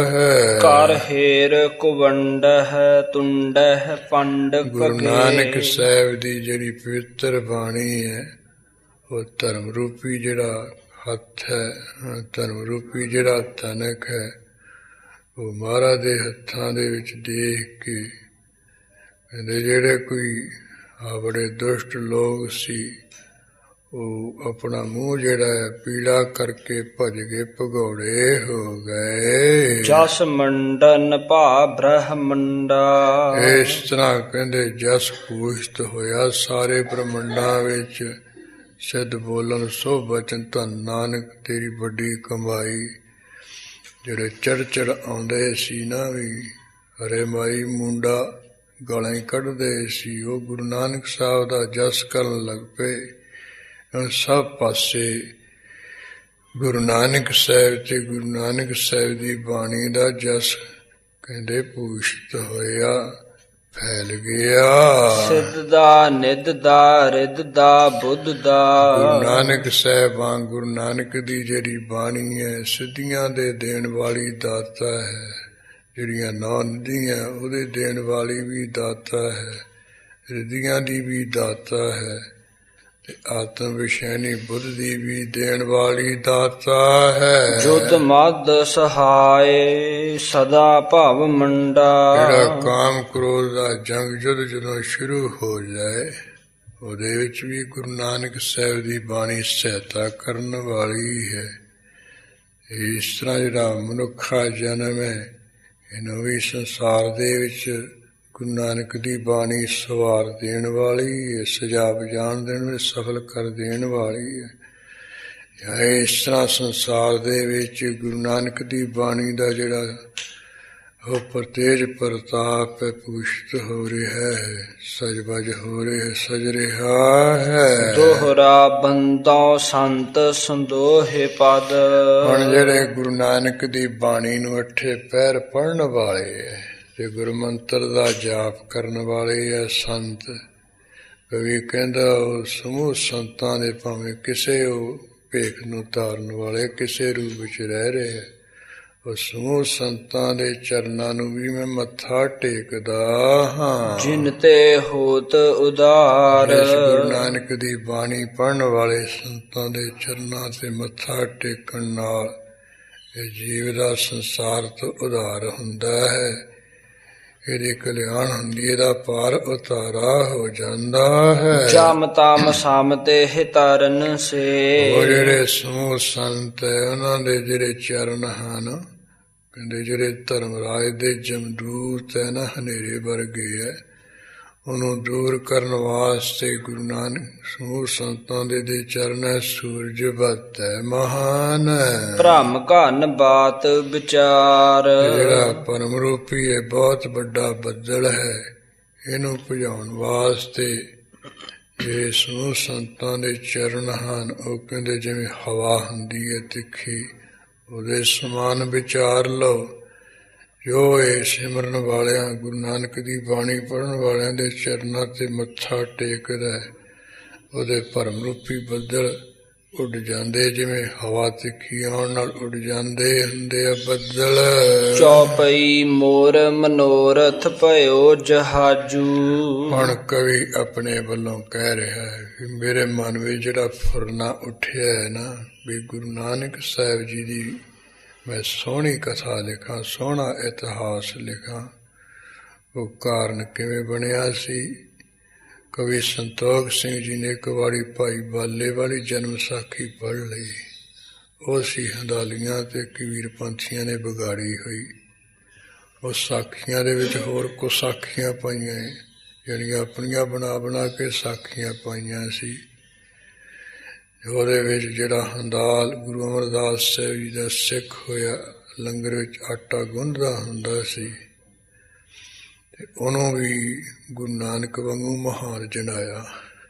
ਹੈ। ਕਰ ਹੇਰ ਕੁਵੰਡ ਹੈ ਤੁੰਡ ਹੈ ਪੰਡ। ਗੁਰੂ ਨਾਨਕ ਸਾਹਿਬ ਦੀ ਜਿਹੜੀ ਪਵਿੱਤਰ ਬਾਣੀ ਹੈ, ਉਹ ਧਰਮ ਰੂਪੀ ਜਿਹੜਾ ਹੱਥ ਹੈ, ਧਰਮ ਰੂਪੀ ਜਿਹੜਾ ਤਨਕ ਹੈ, ਉਹ ਮਹਾਰਾਜ ਦੇ ਹੱਥਾਂ ਦੇ ਵਿੱਚ ਦੇਖ ਕੇ ਕਹਿੰਦੇ ਜਿਹੜੇ ਕੋਈ ਬੜੇ ਦੁਸ਼ਟ ਲੋਕ ਸੀ, ਉਹ ਆਪਣਾ ਮੂੰਹ ਜਿਹੜਾ ਹੈ ਪੀਲਾ ਕਰਕੇ ਭਜ ਗਏ, ਭਗੌੜੇ ਹੋ ਗਏ। ਜਸ ਮੰਡਨ ਭਾ ਬ੍ਰਹਮੰਡਾ। ਇਸ ਤਰ੍ਹਾਂ ਕਹਿੰਦੇ ਜਸ ਪੂਸ਼ਤ ਹੋਇਆ ਸਾਰੇ ਬ੍ਰਹਮੰਡਾਂ ਵਿੱਚ। ਸਿੱਧ ਬੋਲਣ ਸੋ ਬਚਨ ਧੰਨ ਨਾਨਕ ਤੇਰੀ ਵੱਡੀ ਕਮਾਈ। ਜਿਹੜੇ ਚੜ ਆਉਂਦੇ ਸੀ ਨਾ ਵੀ ਹਰੇ ਮਾਈ ਮੁੰਡਾ ਗਾਲਾਂ ਹੀ ਕੱਢਦੇ ਸੀ, ਉਹ ਗੁਰੂ ਨਾਨਕ ਸਾਹਿਬ ਦਾ ਜਸ ਕਰਨ ਲੱਗ ਪਏ। ਸਭ ਪਾਸੇ ਗੁਰੂ ਨਾਨਕ ਸਾਹਿਬ ਤੇ ਗੁਰੂ ਨਾਨਕ ਸਾਹਿਬ ਦੀ ਬਾਣੀ ਦਾ ਜਸ ਕਹਿੰਦੇ ਭੂਸ਼ਿਤ ਹੋਇਆ, ਫੈਲ ਗਿਆ। ਸਿੱਧ ਦਾ ਨਿੱਧ ਦਾ ਰਿੱਧ ਦਾ ਬੁੱਧ ਦਾ। ਗੁਰੂ ਨਾਨਕ ਸਾਹਿਬ ਵਾਂਗ ਗੁਰੂ ਨਾਨਕ ਦੀ ਜਿਹੜੀ ਬਾਣੀ ਹੈ ਸਿੱਧੀਆਂ ਦੇ ਦੇਣ ਵਾਲੀ ਦਾਤਾ ਹੈ। ਜਿਹੜੀਆਂ ਨੌ ਨਦੀਆਂ ਉਹਦੇ ਦੇਣ ਵਾਲੀ ਵੀ ਦਾਤਾ ਹੈ, ਰਿੱਧੀਆਂ ਦੀ ਵੀ ਦਾਤਾ ਹੈ, ਤੇ ਆਤਮ ਵਿਸ਼ੈਨੀ ਬੁੱਧ ਦੀ ਵੀ ਦੇਣ ਵਾਲੀ ਦਾਤਾ ਹੈ। ਜੁਦ ਮਦ ਸਹਾਏ ਸਦਾ ਭਵ ਮੰਡਾ। ਜਿਹੜਾ ਕਾਮ ਕ੍ਰੋਧ ਦਾ ਜੰਗ ਜਦੋਂ ਸ਼ੁਰੂ ਹੋ ਜਾਏ ਉਹਦੇ ਵਿੱਚ ਵੀ ਗੁਰੂ ਨਾਨਕ ਸਾਹਿਬ ਦੀ ਬਾਣੀ ਸਹਾਇਤਾ ਕਰਨ ਵਾਲੀ ਹੈ। ਇਸ ਤਰ੍ਹਾਂ ਜਿਹੜਾ ਮਨੁੱਖਾ ਜਨਮ ਹੈ ਇਹਨੂੰ ਵੀ ਸੰਸਾਰ ਦੇ ਵਿੱਚ ਗੁਰੂ ਨਾਨਕ ਦੀ ਬਾਣੀ ਸਵਾਰ ਦੇਣ ਵਾਲੀ ਹੈ, ਸਜਾ ਬਜਾਣ ਦੇਣ ਵਿੱਚ ਸਫਲ ਕਰ ਦੇਣ ਵਾਲੀ ਹੈ। ਇਸ ਤਰ੍ਹਾਂ ਸੰਸਾਰ ਦੇ ਵਿੱਚ ਗੁਰੂ ਨਾਨਕ ਦੀ ਬਾਣੀ ਦਾ ਜਿਹੜਾ ਉਹ ਪ੍ਰਤੇਜ ਪ੍ਰਤਾਪ ਹੈ ਭੂਸ਼ਿਤ ਹੋ ਰਿਹਾ ਹੈ, ਸਜਬਜ ਹੋ ਰਿਹਾ, ਸਜ ਰਿਹਾ ਹੈ। ਦੋਹਰਾ ਬੰਦੋ ਸੰਤ ਸੰਦੋਹੇ ਪਦ। ਹੁਣ ਜਿਹੜੇ ਗੁਰੂ ਨਾਨਕ ਦੀ ਬਾਣੀ ਨੂੰ ਅੱਠੇ ਪਹਿਰ ਪੜ੍ਹਨ ਵਾਲੇ ਹੈ ਤੇ ਗੁਰੂ ਮੰਤਰ ਦਾ ਜਾਪ ਕਰਨ ਵਾਲੇ ਹੈ ਸੰਤ। ਕਵੀ ਕਹਿੰਦਾ ਉਹ ਸਮੂਹ ਸੰਤਾਂ ਦੇ ਭਾਵੇਂ ਕਿਸੇ ਉਹ ਭੇਖ ਨੂੰ ਧਾਰਨ ਵਾਲੇ ਕਿਸੇ ਰੂਪ ਵਿੱਚ ਰਹਿ ਰਹੇ, ਉਹ ਸਮੂਹ ਸੰਤਾਂ ਦੇ ਚਰਨਾਂ ਨੂੰ ਵੀ ਮੈਂ ਮੱਥਾ ਟੇਕਦਾ ਹਾਂ। ਜਿਨ ਤੇ ਹੋਤ ਉਦਾਰ। ਇਸ ਗੁਰੂ ਨਾਨਕ ਦੀ ਬਾਣੀ ਪੜ੍ਹਨ ਵਾਲੇ ਸੰਤਾਂ ਦੇ ਚਰਨਾਂ ਤੇ ਮੱਥਾ ਟੇਕਣ ਨਾਲ ਇਹ ਜੀਵ ਦਾ ਸੰਸਾਰ ਤੋਂ ਉਧਾਰ ਹੁੰਦਾ ਹੈ, ਇਹਦੀ ਕਲਿਆਣ ਹੁੰਦੀ, ਇਹਦਾ ਪਾਰ ਉਤਾਰਾ ਹੋ ਜਾਂਦਾ ਹੈ। ਜਮ ਤਮ ਸਮ ਤੇ ਤਰਨ ਸੇ। ਉਹ ਜਿਹੜੇ ਸਮੂਹ ਸੰਤ ਹੈ ਉਹਨਾਂ ਦੇ ਜਿਹੜੇ ਚਰਨ ਹਨ ਕਹਿੰਦੇ ਜਿਹੜੇ ਧਰਮਰਾਜ ਦੇ ਜਮਦੂਤ ਹੈ ਨਾ ਹਨੇਰੇ ਵਰਗੇ ਹੈ, ਉਹਨੂੰ ਦੂਰ ਕਰਨ ਵਾਸਤੇ ਗੁਰੂ ਨਾਨਕ ਸਮੂਹ ਸੰਤਾਂ ਦੇ ਚਰਨ ਹੈ ਸੂਰਜ ਵੱਤ ਹੈ ਮਹਾਨ ਹੈ। ਭ੍ਰਮ ਘਨ ਬਾਤ ਵਿਚਾਰ। ਜਿਹੜਾ ਪਰਮ ਰੂਪੀ ਹੈ ਬਹੁਤ ਵੱਡਾ ਬੱਦਲ ਹੈ, ਇਹਨੂੰ ਭਜਾਉਣ ਵਾਸਤੇ ਜਿਹੜੇ ਸਮੂਹ ਸੰਤਾਂ ਦੇ ਚਰਨ ਹਨ ਉਹ ਕਹਿੰਦੇ ਜਿਵੇਂ ਹਵਾ ਹੁੰਦੀ ਹੈ ਤਿੱਖੀ, ਉਹਦੇ ਸਮਾਨ ਵਿਚਾਰ ਲਓ। ਜੋ ਇਹ ਸਿਮਰਨ ਵਾਲਿਆਂ ਗੁਰੂ ਨਾਨਕ ਦੀ ਬਾਣੀ ਪੜ੍ਹਨ ਵਾਲਿਆਂ ਦੇ ਚਰਨਾਂ ਤੇ ਮੱਥਾ ਟੇਕਦਾ ਉਹਦੇ ਭਰਮ ਰੂਪੀ ਬੱਦਲ ਉੱਡ ਜਾਂਦੇ, ਜਿਵੇਂ ਹਵਾ ਤਿੱਖੀ ਆਉਣ ਨਾਲ ਉੱਡ ਜਾਂਦੇ ਹੁੰਦੇ ਆ ਬੱਦਲ। ਚੌਪਈ ਮੋਰ ਮਨੋਰਥ ਭਇਓ ਜਹਾਜੂ। ਹੁਣ ਕਵੀ ਆਪਣੇ ਵੱਲੋਂ ਕਹਿ ਰਿਹਾ ਹੈ ਕਿ ਮੇਰੇ ਮਨ ਵਿੱਚ ਜਿਹੜਾ ਫੁਰਨਾ ਉੱਠਿਆ ਹੈ ਨਾ ਵੀ ਗੁਰੂ ਨਾਨਕ ਸਾਹਿਬ ਜੀ ਦੀ ਮੈਂ ਸੋਹਣੀ ਕਥਾ ਲਿਖਾਂ, ਸੋਹਣਾ ਇਤਿਹਾਸ ਲਿਖਾਂ, ਉਹ ਕਾਰਨ ਕਿਵੇਂ ਬਣਿਆ ਸੀ। ਕਵੀ ਸੰਤੋਖ ਸਿੰਘ ਜੀ ਨੇ ਇੱਕ ਵਾਰੀ ਭਾਈ ਬਾਲੇ ਵਾਲੀ ਜਨਮ ਸਾਖੀ ਪੜ੍ਹ ਲਈ। ਉਹ ਸੀ ਹੰਦਾਲੀਆਂ ਤੇ ਕਬੀਰ ਪੰਥੀਆਂ ਨੇ ਵਿਗਾੜੀ ਹੋਈ। ਉਹ ਸਾਖੀਆਂ ਦੇ ਵਿੱਚ ਹੋਰ ਕੁਝ ਸਾਖੀਆਂ ਪਾਈਆਂ ਜਿਹੜੀਆਂ ਆਪਣੀਆਂ ਬਣਾ ਕੇ ਸਾਖੀਆਂ ਪਾਈਆਂ ਸੀ। ਉਹਦੇ ਵਿੱਚ ਜਿਹੜਾ ਹੰਦਾਲ ਗੁਰੂ ਅਮਰਦਾਸ ਸਾਹਿਬ ਜੀ ਦਾ ਸਿੱਖ ਹੋਇਆ ਲੰਗਰ ਵਿੱਚ ਆਟਾ ਗੁੰਨਦਾ ਹੁੰਦਾ ਸੀ ਤੇ ਉਹਨੂੰ ਵੀ ਗੁਰੂ ਨਾਨਕ ਵਾਂਗੂ ਮਹਾਨ ਜਣਾਇਆ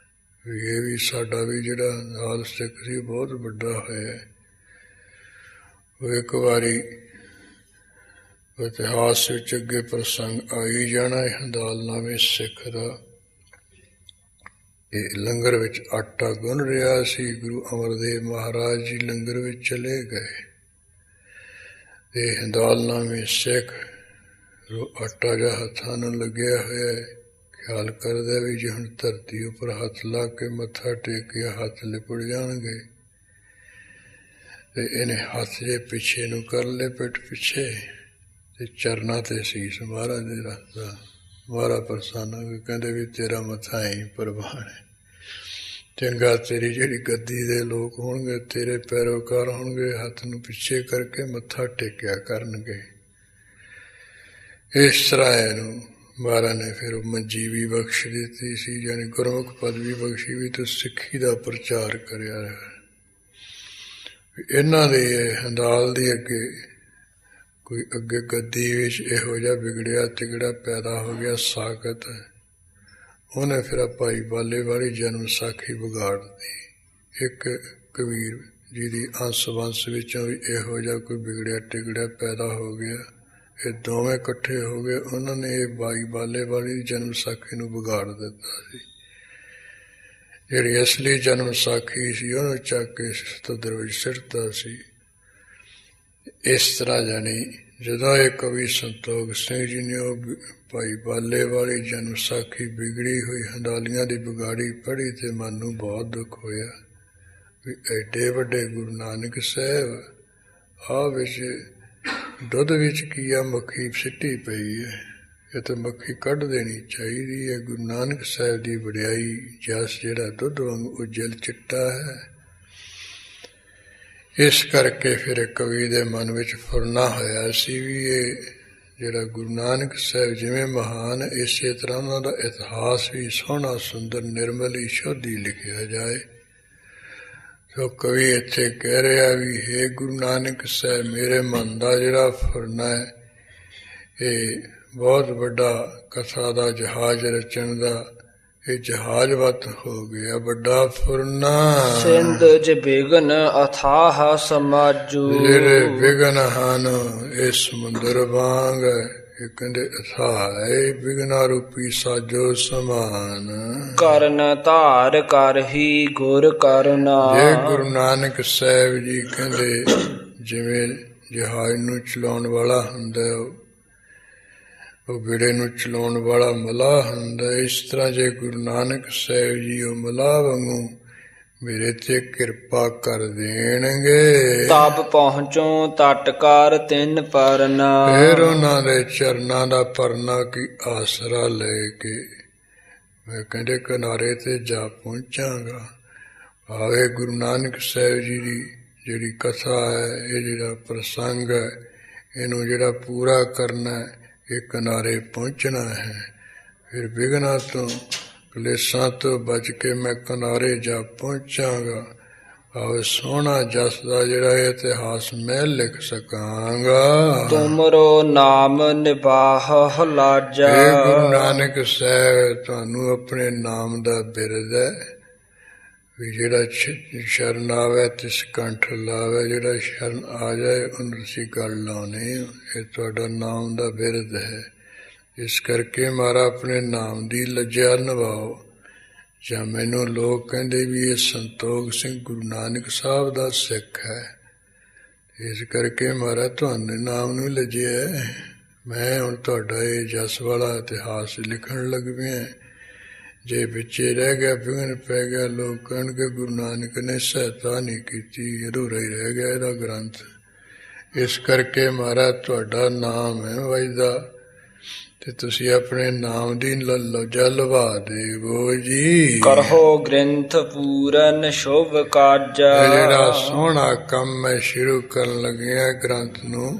ਵੀ ਇਹ ਵੀ ਸਾਡਾ ਵੀ ਜਿਹੜਾ ਨਾਲ ਸਿੱਖ ਸੀ ਬਹੁਤ ਵੱਡਾ ਹੋਇਆ। ਉਹ ਇੱਕ ਵਾਰੀ ਇਤਿਹਾਸ ਵਿੱਚ ਅੱਗੇ ਪ੍ਰਸੰਗ ਆਈ ਜਾਣਾ ਹੈ ਹੰਦਾਲਨਾਮੇ ਸਿੱਖ ਦਾ। ਇਹ ਲੰਗਰ ਵਿੱਚ ਆਟਾ ਗੁੰਨ ਰਿਹਾ ਸੀ। ਗੁਰੂ ਅਮਰਦੇਵ ਮਹਾਰਾਜ ਜੀ ਲੰਗਰ ਵਿੱਚ ਚਲੇ ਗਏ ਤੇ ਹੰਦਾਲਨਾਮੇ ਸਿੱਖ ਆਟਾ ਜਿਹਾ ਹੱਥਾਂ ਨੂੰ ਲੱਗਿਆ ਹੋਇਆ ਹੈ, ਖਿਆਲ ਕਰਦਾ ਵੀ ਜੇ ਹੁਣ ਧਰਤੀ ਉੱਪਰ ਹੱਥ ਲਾ ਕੇ ਮੱਥਾ ਟੇਕਿਆ ਹੱਥ ਲਿਪੜ ਜਾਣਗੇ ਤੇ ਇਹਨੇ ਹੱਥ ਜੇ ਪਿੱਛੇ ਨੂੰ ਕਰ ਲਏ ਪਿੱਠ ਪਿੱਛੇ ਤੇ ਚਰਨਾਂ ਤੇ ਸੀਸ ਮਹਾਰਾਜ ਦੇ ਰੱਖਦਾ। ਮਹਾਰਾਜ ਪ੍ਰਸੰਨ ਹੋ ਕੇ ਕਹਿੰਦੇ ਵੀ ਤੇਰਾ ਮੱਥਾ ਹੀ ਪ੍ਰਵਾਨ ਹੈ, ਚੰਗਾ ਤੇਰੀ ਜਿਹੜੀ ਗੱਦੀ ਦੇ ਲੋਕ ਹੋਣਗੇ, ਤੇਰੇ ਪੈਰੋਕਾਰ ਹੋਣਗੇ, ਹੱਥ ਨੂੰ ਪਿੱਛੇ ਕਰਕੇ ਮੱਥਾ ਟੇਕਿਆ ਕਰਨਗੇ। ਇਸ ਤਰ੍ਹਾਂ ਇਹਨੂੰ ਮਹਾਰਾਜ ਨੇ ਫਿਰ ਮੰਜੀ ਵੀ ਬਖਸ਼ ਦਿੱਤੀ ਸੀ, ਯਾਨੀ ਗੁਰਮੁਖ ਪਦਵੀ ਬਖਸ਼ੀ ਵੀ, ਤੇ ਸਿੱਖੀ ਦਾ ਪ੍ਰਚਾਰ ਕਰਿਆ। ਇਹਨਾਂ ਦੇ ਹੰਡਾਲ ਦੀ ਅੱਗੇ ਕੋਈ ਅੱਗੇ ਗੱਦੀ ਵਿੱਚ ਇਹੋ ਜਿਹਾ ਵਿਗੜਿਆ ਤਿਗੜਾ ਪੈਦਾ ਹੋ ਗਿਆ ਸਾਕਤ, ਉਹਨੇ ਫਿਰ ਭਾਈ ਬਾਲੇ ਵਾਲੀ ਜਨਮ ਸਾਖੀ ਵਿਗਾੜ ਦਿੱਤੀ। ਇੱਕ ਕਬੀਰ ਜੀ ਦੀ ਅੰਸ ਵੰਸ ਵਿੱਚੋਂ ਵੀ ਇਹੋ ਜਿਹਾ ਕੋਈ ਵਿਗੜਿਆ ਟਿਗੜਿਆ ਪੈਦਾ ਹੋ ਗਿਆ। ਇਹ ਦੋਵੇਂ ਇਕੱਠੇ ਹੋ ਗਏ, ਉਹਨਾਂ ਨੇ ਇਹ ਭਾਈ ਬਾਲੇ ਵਾਲੀ ਜਨਮ ਸਾਖੀ ਨੂੰ ਵਿਗਾੜ ਦਿੱਤਾ ਸੀ। ਜਿਹੜੀ ਅਸਲੀ ਜਨਮ ਸਾਖੀ ਸੀ ਉਹਨੂੰ ਚੱਕ ਕੇ ਸਤੁਦਰ ਵਿੱਚ ਸਿੱਟਦਾ ਸੀ। ਇਸ ਤਰ੍ਹਾਂ ਜਾਣੀ ਜਦੋਂ ਇਹ ਕਵੀ ਸੰਤੋਖ ਸਿੰਘ ਜੀ ਨੇ ਉਹ ਭਾਈ ਬਾਲੇ ਵਾਲੀ ਜਨਮ ਸਾਖੀ ਵਿਗੜੀ ਹੋਈ ਹੰਡਾਲੀਆਂ ਦੀ ਵਿਗਾੜੀ ਪੜ੍ਹੀ, ਤੇ ਮਨ ਨੂੰ ਬਹੁਤ ਦੁੱਖ ਹੋਇਆ ਵੀ ਐਡੇ ਵੱਡੇ ਗੁਰੂ ਨਾਨਕ ਸਾਹਿਬ ਆਹ ਵਿੱਚ ਦੁੱਧ ਵਿੱਚ ਕੀ ਆ, ਮੱਖੀ ਸਿੱਟੀ ਪਈ ਹੈ, ਇਹ ਤਾਂ ਮੱਖੀ ਕੱਢ ਦੇਣੀ ਚਾਹੀਦੀ ਹੈ। ਗੁਰੂ ਨਾਨਕ ਸਾਹਿਬ ਦੀ ਵਡਿਆਈ ਜਸ ਜਿਹੜਾ ਦੁੱਧ ਵਾਂਗ ਉਜਲ ਚਿੱਟਾ ਹੈ। ਇਸ ਕਰਕੇ ਫਿਰ ਕਵੀ ਦੇ ਮਨ ਵਿੱਚ ਫੁਰਨਾ ਹੋਇਆ ਸੀ ਵੀ ਇਹ ਜਿਹੜਾ ਗੁਰੂ ਨਾਨਕ ਸਾਹਿਬ ਜਿਵੇਂ ਮਹਾਨ, ਇਸੇ ਤਰ੍ਹਾਂ ਉਹਨਾਂ ਦਾ ਇਤਿਹਾਸ ਵੀ ਸੋਹਣਾ ਸੁੰਦਰ ਨਿਰਮਲ ਸ਼ੁੱਧੀ ਲਿਖਿਆ ਜਾਏ। ਸੋ ਕਵੀ ਇੱਥੇ ਕਹਿ ਰਿਹਾ ਵੀ ਹੇ ਗੁਰੂ ਨਾਨਕ ਸਾਹਿਬ, ਮੇਰੇ ਮਨ ਦਾ ਜਿਹੜਾ ਫੁਰਨਾ ਹੈ, ਇਹ ਬਹੁਤ ਵੱਡਾ ਕਥਾ ਦਾ ਜਹਾਜ਼ ਰਚਣ ਦਾ ਇਹ ਜਹਾਜ਼ਵਤ ਹੋ ਗਿਆ ਵੱਡਾ ਫੁਰਨਾ। ਸਿੰਧ ਜ ਬਿਗਨ ਅਥਾਹ ਸਮਾਜੂ, ਜਿਹੜੇ ਬਿਗਨ ਹਨ ਇਹ ਸਮੁੰਦਰ ਵਾਂਗ, ਇਹ ਕਹਿੰਦੇ ਅਥਾਹ ਹੈ ਬਿਗਨਾ ਰੂਪੀ ਸਾਜੋ ਸਮਾਨ। ਕਰਨ ਧਾਰ ਕਰਹੀ ਗੁਰ ਕਰਨਾ, ਜੇ ਗੁਰੂ ਨਾਨਕ ਸਾਹਿਬ ਜੀ ਕਹਿੰਦੇ ਜਿਵੇਂ ਜਹਾਜ਼ ਨੂੰ ਚਲਾਉਣ ਵਾਲਾ ਹੁੰਦਾ, ਉਹ ਬੇੜੇ ਨੂੰ ਚਲਾਉਣ ਵਾਲਾ ਮਲਾਹ ਹੁੰਦਾ, ਇਸ ਤਰ੍ਹਾਂ ਜੇ ਗੁਰੂ ਨਾਨਕ ਸਾਹਿਬ ਜੀ ਉਹ ਮਲਾਹ ਵਾਂਗੂ ਮੇਰੇ ਤੇ ਕਿਰਪਾ ਕਰ ਦੇਣਗੇ, ਤਬ ਪਹੁੰਚੋ ਤਟਕਾਰ ਤਿੰਨ ਪਰਨਾ। ਫਿਰ ਉਹਨਾਂ ਦੇ ਚਰਨਾਂ ਦਾ ਪਰਨਾ ਕੀ ਆਸਰਾ ਲੈ ਕੇ ਮੈਂ ਕਹਿੰਦੇ ਕਿਨਾਰੇ ਤੇ ਜਾ ਪਹੁੰਚਾਂਗਾ। ਆਵੇ ਗੁਰੂ ਨਾਨਕ ਸਾਹਿਬ ਜੀ ਦੀ ਜਿਹੜੀ ਕਥਾ ਹੈ, ਇਹ ਜਿਹੜਾ ਪ੍ਰਸੰਗ ਹੈ, ਇਹਨੂੰ ਜਿਹੜਾ ਪੂਰਾ ਕਰਨਾ ਹੈ, ਇਹ ਕਿਨਾਰੇ ਪਹੁੰਚਣਾ ਹੈ। ਫਿਰ ਵਿਘਨਾਂ ਤੋਂ ਕਲੇਸ਼ਾਂ ਤੋਂ ਬਚ ਕੇ ਮੈਂ ਕਿਨਾਰੇ ਜਾ ਪਹੁੰਚਾਂਗਾ। ਆਵੇ ਸੋਹਣਾ ਜਸ ਦਾ ਜਿਹੜਾ ਇਤਿਹਾਸ ਮੈਂ ਲਿਖ ਸਕਾਂਗਾ। ਤੁਮਰੋ ਨਾਮ ਨਿਬਾਹ ਲਾਜਾ, ਇਹ ਗੁਰੂ ਨਾਨਕ ਸਾਹਿਬ ਤੁਹਾਨੂੰ ਆਪਣੇ ਨਾਮ ਦਾ ਬਿਰਦ ਹੈ ਵੀ ਜਿਹੜਾ ਸ਼ਰਨ ਆਵੇ ਤਿਸ ਕੰਠ ਲਾਵੇ, ਜਿਹੜਾ ਸ਼ਰਨ ਆ ਜਾਏ ਉਹਨੂੰ ਤੁਸੀਂ ਗੱਲ ਲਾਉਣੀ, ਇਹ ਤੁਹਾਡਾ ਨਾਮ ਦਾ ਬਿਰਦ ਹੈ। ਇਸ ਕਰਕੇ ਮਾਰਾ ਆਪਣੇ ਨਾਮ ਦੀ ਲੱਜਿਆ ਨਿਭਾਓ। ਜਾਂ ਮੈਨੂੰ ਲੋਕ ਕਹਿੰਦੇ ਵੀ ਇਹ ਸੰਤੋਖ ਸਿੰਘ ਗੁਰੂ ਨਾਨਕ ਸਾਹਿਬ ਦਾ ਸਿੱਖ ਹੈ, ਇਸ ਕਰਕੇ ਮਾਰਾ ਤੁਹਾਡੇ ਨਾਮ ਨੂੰ ਲੱਜਿਆ। ਮੈਂ ਹੁਣ ਤੁਹਾਡਾ ਇਹ ਜਸ ਵਾਲਾ ਇਤਿਹਾਸ ਲਿਖਣ ਲੱਗ ਪਿਆ। ਜੇ ਵਿੱਚੇ ਰਹਿ ਗਿਆ ਵਿਘਨ ਪੈ ਗਿਆ, ਲੋਕ ਕਹਿਣਗੇ ਗੁਰੂ ਨਾਨਕ ਨੇ ਸਹਾਇਤਾ ਨਹੀਂ ਕੀਤੀ, ਅਧੂਰਾ ਹੀ ਰਹਿ ਗਿਆ ਇਹਦਾ ਗ੍ਰੰਥ। ਇਸ ਕਰਕੇ ਮਹਾਰਾਜ ਤੁਹਾਡਾ ਨਾਮ ਹੈ ਵਜਦਾ, ਤੇ ਤੁਸੀਂ ਆਪਣੇ ਨਾਮ ਦੀ ਲੱਜਾ ਲਵਾ ਦੇਵੋ ਜੀ। ਕਰੋ ਗ੍ਰੰਥ ਪੂਰਨ ਸ਼ੁਭ ਕਾਜਾ, ਜਿਹੜਾ ਸੋਹਣਾ ਕੰਮ ਮੈਂ ਸ਼ੁਰੂ ਕਰਨ ਲੱਗਿਆ ਗ੍ਰੰਥ ਨੂੰ,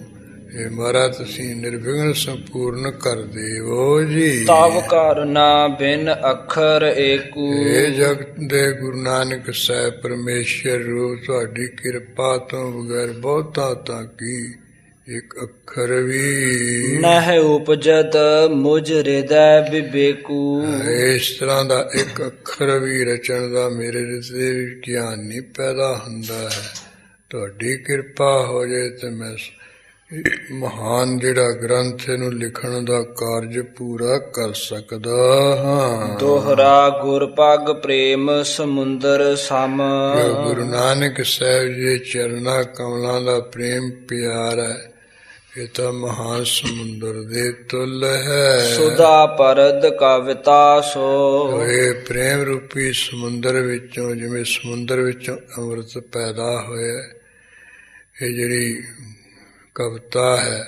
ਇਹ ਮਹਾਰਾਜ ਤੁਸੀਂ ਨਿਰਵਿਘਨ ਸੰਪੂਰਨ ਕਰ ਦੇਵੋ ਜੀ। ਤਵ ਕਰਨਾ ਬਿਨ ਅੱਖਰ ਏਕੂ, ਇਹ ਜਗਤ ਦੇ ਗੁਰੂ ਨਾਨਕ ਸਾਹਿਬ ਪਰਮੇਸ਼ਰ ਰੂਪ ਤੁਹਾਡੀ ਕਿਰਪਾ ਤੋਂ ਬਗੈਰ ਬਹੁਤਾ ਤਾਂ ਕੀ ਇੱਕ ਅੱਖਰ ਵੀ ਨਹਿ ਉਪਜਤ ਮੁਝ ਹਿਰਦੈ ਵਿਵੇਕੂ। ਇਸ ਤਰ੍ਹਾਂ ਦਾ ਇੱਕ ਅੱਖਰ ਵੀ ਰਚਣ ਦਾ ਮੇਰੇ ਹਿਰਦੇ ਵਿੱਚ ਗਿਆਨ ਨਹੀਂ ਪੈਦਾ ਹੁੰਦਾ ਹੈ। ਤੁਹਾਡੀ ਕਿਰਪਾ ਹੋ ਜਾਏ ਤੇ ਮੈਂ ਮਹਾਨ ਜਿਹੜਾ ਗ੍ਰੰਥ ਇਹਨੂੰ ਲਿਖਣ ਦਾ ਕਾਰਜ ਪੂਰਾ ਕਰ ਸਕਦਾ ਹਾਂ। ਦੋਹਰਾ ਗੁਰ ਪਗ ਪ੍ਰੇਮ ਸਮੁੰਦਰ ਸਮ, ਗੁਰੂ ਨਾਨਕ ਸਾਹਿਬ ਜੀ ਚਰਨਾਂ ਕਮਲਾਂ ਦਾ ਪ੍ਰੇਮ ਪਿਆਰ ਹੈ, ਇਹ ਤਾਂ ਮਹਾਨ ਸਮੁੰਦਰ ਦੇ ਤੁਲ ਹੈ। ਸੁਧਾ ਪਰਦ ਕਵਿਤਾ ਸੋ, ਇਹ ਪ੍ਰੇਮ ਰੂਪੀ ਸਮੁੰਦਰ ਵਿੱਚੋਂ ਜਿਵੇਂ ਸਮੁੰਦਰ ਵਿੱਚੋਂ ਅੰਮ੍ਰਿਤ ਪੈਦਾ ਹੋਇਆ, ਇਹ ਜਿਹੜੀ ਕਵਿਤਾ ਹੈ,